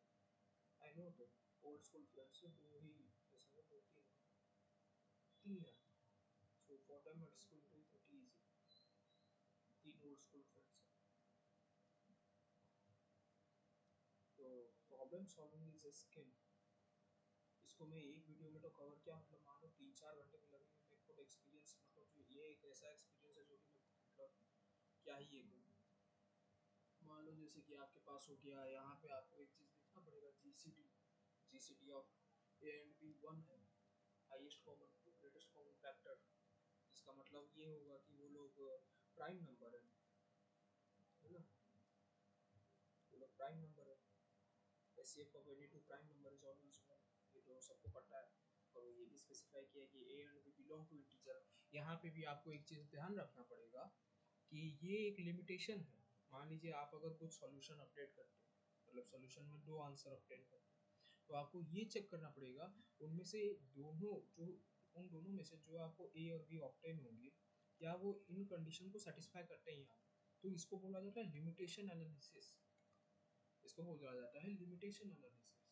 आई नो तो ओल्ड स्कूल फ्रेंड्स से दो ही, जैसे वो दो तीन है, so for them it's going to be pretty easy. तीन ओल्ड स्कूल फ्रेंड्स हैं। तो problem solving is a skill, इसको मैं एक वीडियो में तो कवर किया, मतलब मान लो 3-4 घंटे में लगेंगे। मेरे को एक्सपीरियंस, मतलब जो ये एक ऐसा एक्सपीरियंस है जो कि मैं मतलब क्या ही ये कहूँ। मान लो जैसे कि आपके पास हो गया, यहाँ पे आपको एक चीज़ देखना पड़ेगा, GCD of a and b 1 है, highest common greatest common factor, जिसका मतलब ये होगा कि वो लोग प्राइम नंबर है ना, वो लोग प्राइम नंबर है। HCF of any two prime number is always 1, ये तो सबको पता है। और ये भी स्पेसिफाई किया कि a and b belong to integer. यहाँ पे भी आपको एक चीज़ ध्यान रखना पड़ेगा कि ये एक लिमिटेशन है। मान लीजिए आप अगर कुछ सॉल्यूशन अपडेट करते हैं, मतलब सॉल्यूशन में 2 आंसर अपडेट करते हैं, तो आपको ये चेक करना पड़ेगा उनमें से दोनों जो उन दोनों में से जो आपको ए और बी ऑप्टेन होंगे क्या वो इन कंडीशन को सेटिस्फाई करते हैं या नहीं। तो इसको बोला जाता है लिमिटेशन एनालिसिस। इसको बोला जाता है limitation analysis.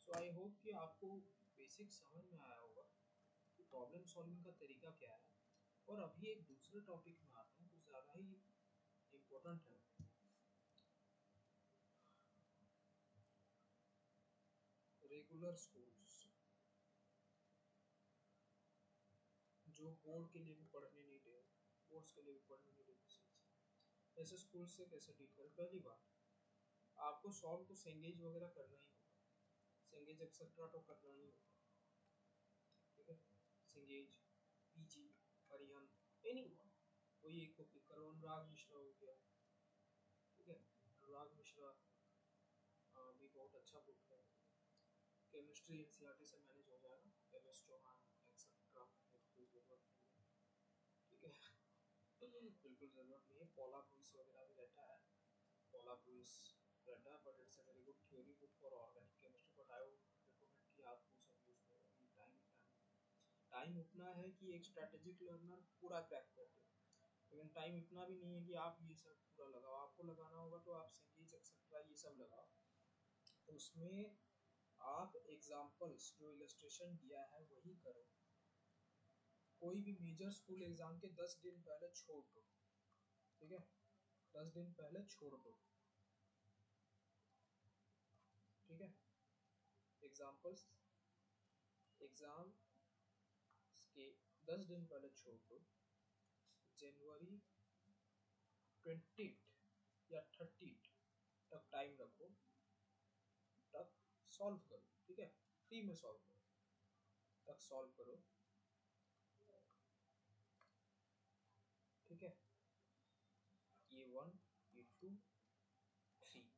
So I hope कि आपको बेसिक समझ में आया होगा कि प्रॉब्लम सॉल्विंग का तरीका क्या है। और अभी एक दूसरे टॉपिक में आते हैं कुछ ज़्यादा ही इम्पोर्टेंट है। रेगुलर स्कूल्स जो बोर्ड के लिए भी पढ़ने नहीं दे, बोर्ड्स के लिए भी पढ़ने नहीं देते, ऐसे स्कूल से कैसे डील करें। पहली बात आपको सॉल्व तो सेंगेज वगैरह करना ही होगा, सेंगेज एक्सेट्रा तो करना ही होगा, ठीक है। सेंगेज, पीजी, अरिहंत, एनी कोई एक को पिक करो। अनुराग मिश्रा हो गया, ठीक है। अनुराग मिश्रा भी बहुत अच्छा बुक है। केमिस्ट्री एनसीईआरटी से मैनेज हो जाएगा। एम एस चौहान एक्सेट्रा कोई जरूरत नहीं है, ठीक है। बिल्कुल जरूरत नहीं है। पॉला ब्रूइस वगैरह भी रहता है, पॉला ब्रूइस रहता है, but it's a very good theory book for organic chemistry. But I would recommend कि आप वो सब यूज करो। टाइम उतना है कि एक स्ट्रेटेजिक लर्नर पूरा क्रैक कर दे, लेकिन टाइम इतना भी नहीं है कि आप ये सब पूरा लगाओ। आपको लगाना होगा तो आप सिंगीज एक्सेट्रा ये सब लगाओ। तो उसमें आप एग्जाम्पल्स जो इलस्ट्रेशन दिया है वही करो। कोई भी मेजर स्कूल एग्जाम के 10 दिन पहले छोड़ दो, ठीक है। 10 दिन पहले छोड़ दो, ठीक है। एग्जाम्पल्स एग्जाम के 10 दिन पहले छोड़ दो। जनवरी 20 या 30 तक टाइम रखो, तक सॉल्व करो, ठीक है। फ्री में सॉल्व करो, तक सॉल्व करो, ठीक है। A1 A2 3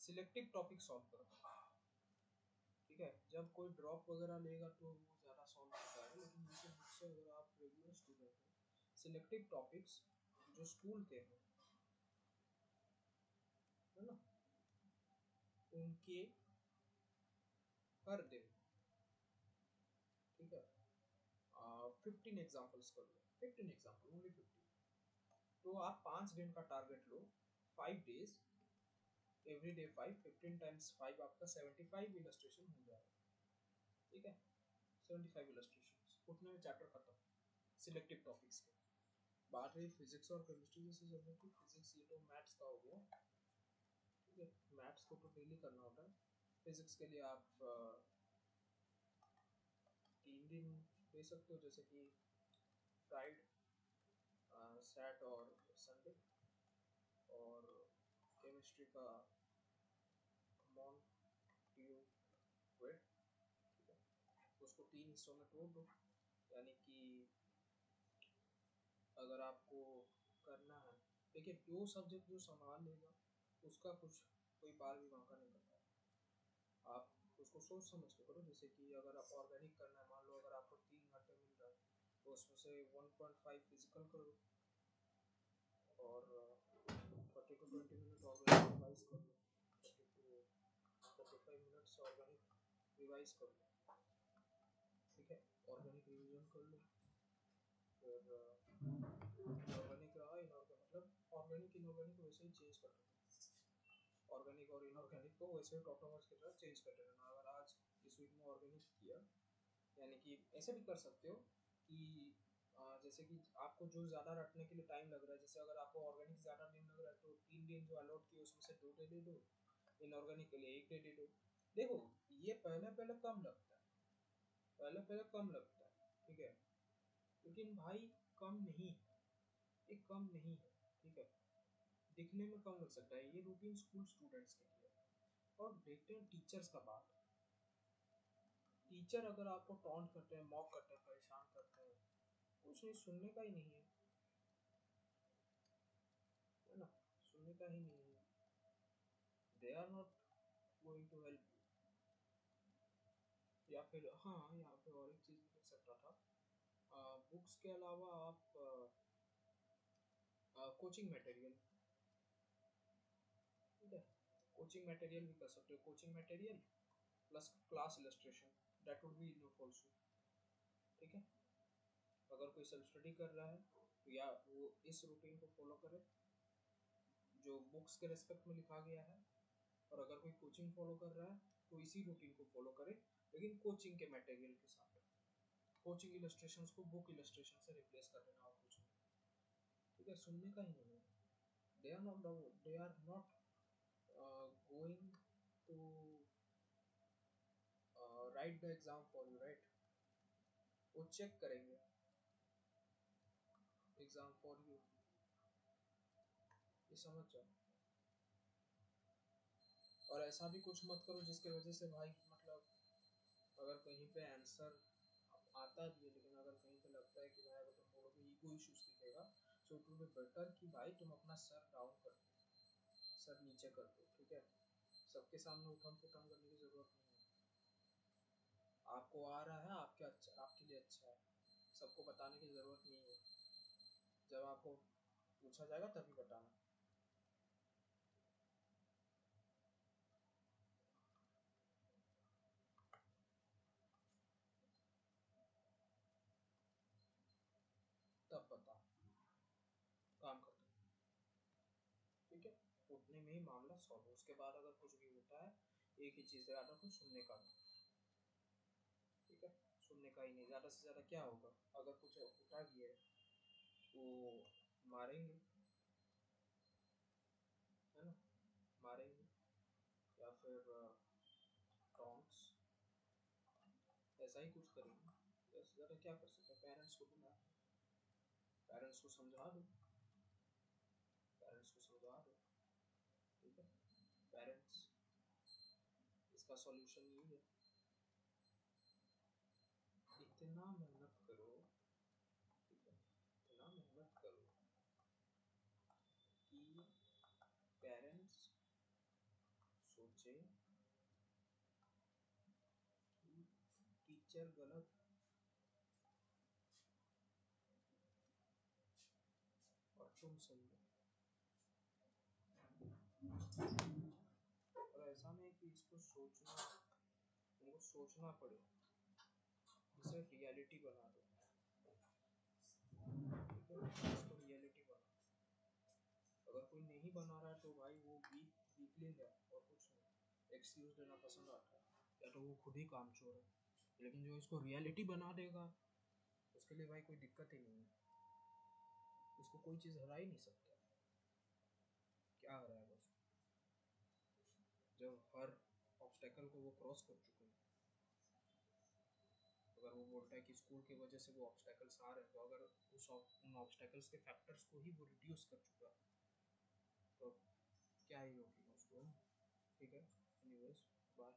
selective topic solve करो, ठीक है। जब कोई ड्रॉप वगैरह लेगा तो वो ज़्यादा सॉल्व होता है, लेकिन जैसे मुझसे अगर आप रेगुलर स्टूडेंट हो, सिलेक्टिव टॉपिक्स जो स्कूल के हैं, है ना, उनके हर दिन, ठीक है, 15 एग्जाम्पल्स कर लो। 15 एग्जाम्पल, ओनली 15। तो आप 5 दिन का टारगेट लो, 5 डेज, एवरी डे 5, 15 टाइम्स 5 आपका 75 इलस्ट्रेशन हो जाएगा, ठीक है। 75 इलस्ट्रेशन उतने में चैप्टर खत्म सिलेक्टिव टॉपिक्स के। बात रही फिजिक्स और केमिस्ट्री जैसे सब्जेक्ट की, फिजिक्स ये तो मैथ्स का हो गया, ठीक है। मैथ्स को तो डेली करना होता है। फिजिक्स के लिए आप 3 दिन दे सकते हो, जैसे कि फ्राइड, सैट और संडे। और केमिस्ट्री का मॉन ट्यू वेट, ठीक है। उसको 3 हिस्सों में तोड़ दो, यानी कि अगर आपको करना है, देखिए 2 सब्जेक्ट जो संभाल लेगा उसका कुछ कोई बाल भी बांका नहीं करता है। आप उसको सोच समझ के करो। जैसे कि अगर आप ऑर्गेनिक करना है, मान लो अगर आपको 3 घंटे मिल रहा है तो उसमें से 1.5 फिजिकल करो और 30 to 20 मिनट ऑर्गेनिक रिवाइज कर लो। 30 to 35 मिनट्स ऑर्गेनिक रिवाइज कर लो, ठीक है। ऑर्गेनिक रिविजन कर लो। फिर ऑर्गेनिक रहा, इनऑर्गेनिक मतलब ऑर्गेनिक इनऑर्गेनिक वैसे ही चेंज कर दो। ऑर्गेनिक और इनऑर्गेनिक को वैसे ही टॉटोमर्स की तरह चेंज करते रहना। अगर आज इस वीक में ऑर्गेनिक किया, यानी कि ऐसे भी कर सकते हो कि जैसे कि आपको जो ज़्यादा रटने के लिए टाइम लग रहा है, जैसे अगर आपको ऑर्गेनिक ज़्यादा दिन लग रहा है तो 3 दिन जो अलॉट किए उसमें से 2 डे दे दो, इनऑर्गेनिक के लिए 1 डे दे दो। देखो ये पहले पहले कम लगता है, पहले पहले कम लगता है, ठीक है, लेकिन भाई कम नहीं है, ये कम नहीं है, ठीक है। दिखने में कम लग सकता है, ये रूटीन स्कूल स्टूडेंट्स के लिए। और देखते हैं टीचर्स का बात। टीचर अगर आपको टॉन्ट करते हैं, मॉक करते हैं, परेशान करते हैं, कुछ नहीं, सुनने का ही नहीं है ना, सुनने का ही नहीं है। They are not going to help you. या फिर हाँ, यहाँ पे और एक चीज़ भी देख सकता था, बुक्स के अलावा आप कोचिंग मटेरियल, ठीक है, कोचिंग मटेरियल भी कर सकते हो, coaching material plus class illustration, that would be enough also. ठीक है, अगर कोई सेल्फ स्टडी कर रहा है तो या वो इस रूटीन को फॉलो करे जो बुक्स के रेस्पेक्ट में लिखा गया है, और अगर कोई कोचिंग फॉलो कर रहा है तो इसी रूटीन को फॉलो करे, लेकिन कोचिंग के मटेरियल के साथ। कोचिंग इलस्ट्रेशंस को बुक इलस्ट्रेशन से रिप्लेस कर देना और कुछ नहीं। ठीक है, सुनने का ही नहीं है। They are not going to write the exam for you, right? वो चेक करेंगे एग्जाम फॉर यू, ये समझ जाओ। और ऐसा भी कुछ मत करो जिसके वजह से भाई मतलब अगर कहीं पे आंसर आता भी है लेकिन अगर कहीं पे लगता है कि भाई अगर तुम बोलोगे ईगो इश्यूज दिखेगा, so it will be better कि भाई तुम अपना सर डाउन कर दो, सर नीचे कर दो। ठीक है, सबके सामने उठम पुठम करने की जरूरत नहीं है। आपको आ रहा है, आपके अच्छा, आपके लिए अच्छा है, सबको बताने की जरूरत नहीं है। जब आपको पूछा जाएगा तभी बताना। तब बताओ, काम खत्म। ठीक है, उतने में ही मामला सॉल्व हो। उसके बाद अगर कुछ भी होता है, एक ही चीज़ याद रखो, सुनने का नहीं। ठीक है, सुनने का ही नहीं, ज़्यादा से ज़्यादा क्या होगा, अगर कुछ उठा भी है वो मारेंगे, है ना, मारेंगे, या फिर टॉन्ट्स, ऐसा ही कुछ करेंगे। बस ज़्यादा क्या कर सकते हैं, पेरेंट्स को बुला, पेरेंट्स को समझा दो, पेरेंट्स को समझा दो। ठीक है, पेरेंट्स, इसका सॉल्यूशन यही है, इतना मेहनत करो। ठीक है, इतना मेहनत करो कि पेरेंट्स सोचे कि टीचर गलत और तुम सही हो। और ऐसा नहीं कि इसको सोचना, तुमको सोचना पड़े, इसे रियलिटी बना दो। ठीक है, इसको रियलिटी बना। अगर कोई नहीं बना रहा है तो भाई वो वीकली है और कुछ नहीं, एक्सक्यूज देना पसंद आता है, या तो वो खुद ही कामचोर है। लेकिन जो इसको रियलिटी बना देगा उसके लिए भाई कोई दिक्कत ही नहीं है, उसको कोई चीज़ हरा ही नहीं सकता। क्या हराएगा उसको जब हर ऑब्स्टेकल को वो क्रॉस कर चुके हैं। अगर वो बोलता है कि स्कूल की वजह से वो ऑब्स्टेकल्स आ रहे हैं, तो अगर उन ऑब्स्टेकल्स के फैक्टर्स को ही वो रिड्यूस कर चुका है तो क्या ही रोकेगा उसको। ठीक है, एनीवेज, बाय।